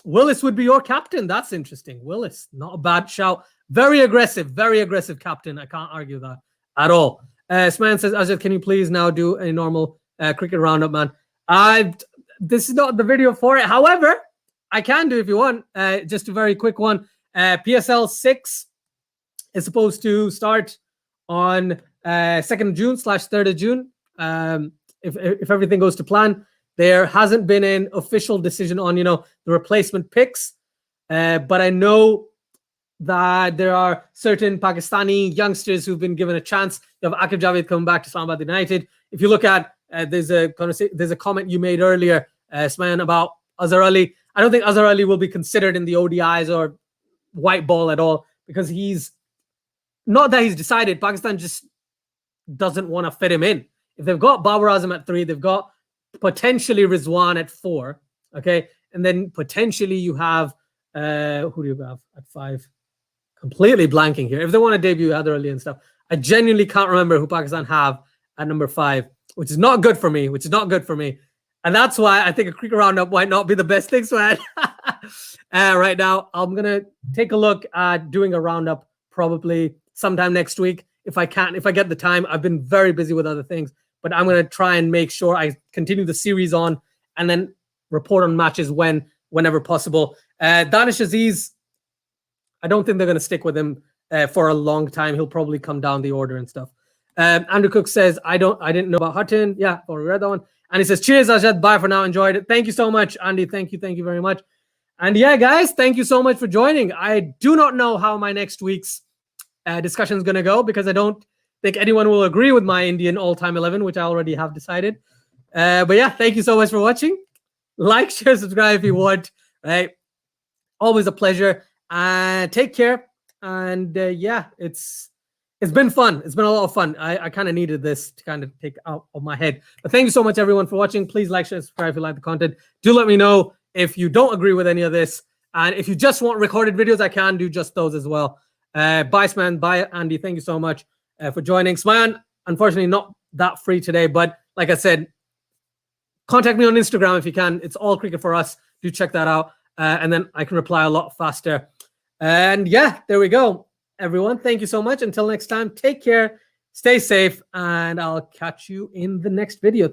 Willis would be your captain. That's interesting. Willis, not a bad shout. Very aggressive captain. I can't argue that at all. Sman says, Ajit, can you please now do a normal cricket roundup, man? This is not the video for it. However, I can do if you want. Just a very quick one. PSL 6 is supposed to start on 2nd of June / 3rd of June. If everything goes to plan. There hasn't been an official decision on, the replacement picks. But I know that there are certain Pakistani youngsters who've been given a chance. You have Akif Javed coming back to Islamabad United. If you look at, there's a comment you made earlier, Smayan, about Azhar Ali. I don't think Azhar Ali will be considered in the ODIs or white ball at all, because he's not that he's decided. Pakistan just doesn't want to fit him in. If they've got Babar Azam at 3, they've got potentially Rizwan at 4, okay, and then potentially you have who do you have at 5? Completely blanking here. If they want to debut Azhar Ali and stuff, I genuinely can't remember who Pakistan have at number 5, which is not good for me. And that's why I think a cricket roundup might not be the best thing, Swan. Right now, I'm gonna take a look at doing a roundup probably sometime next week if I can, if I get the time. I've been very busy with other things, but I'm gonna try and make sure I continue the series on and then report on matches whenever possible. Danish Aziz, I don't think they're gonna stick with him for a long time. He'll probably come down the order and stuff. Andrew Cook says, I didn't know about Hutton. Yeah, already read that one. And he says, cheers, Ajad. Bye for now. Enjoyed it. Thank you so much, Andy. Thank you very much. And yeah, guys, thank you so much for joining. I do not know how my next week's discussion is going to go, because I don't think anyone will agree with my Indian all-time 11, which I already have decided. But yeah, thank you so much for watching. Like, share, subscribe if you want. Right? Always a pleasure. Take care. And yeah, it's been fun. It's been a lot of fun. I kind of needed this to kind of take out of my head. But thank you so much, everyone, for watching. Please like, share, subscribe if you like the content. Do let me know if you don't agree with any of this. And if you just want recorded videos, I can do just those as well. Bye, Sman. Bye, Andy. Thank you so much for joining. Smayan, unfortunately, not that free today. But like I said, contact me on Instagram if you can. It's all cricket for us. Do check that out. And then I can reply a lot faster. And yeah, there we go. Everyone, thank you so much. Until next time, take care, stay safe, and I'll catch you in the next video.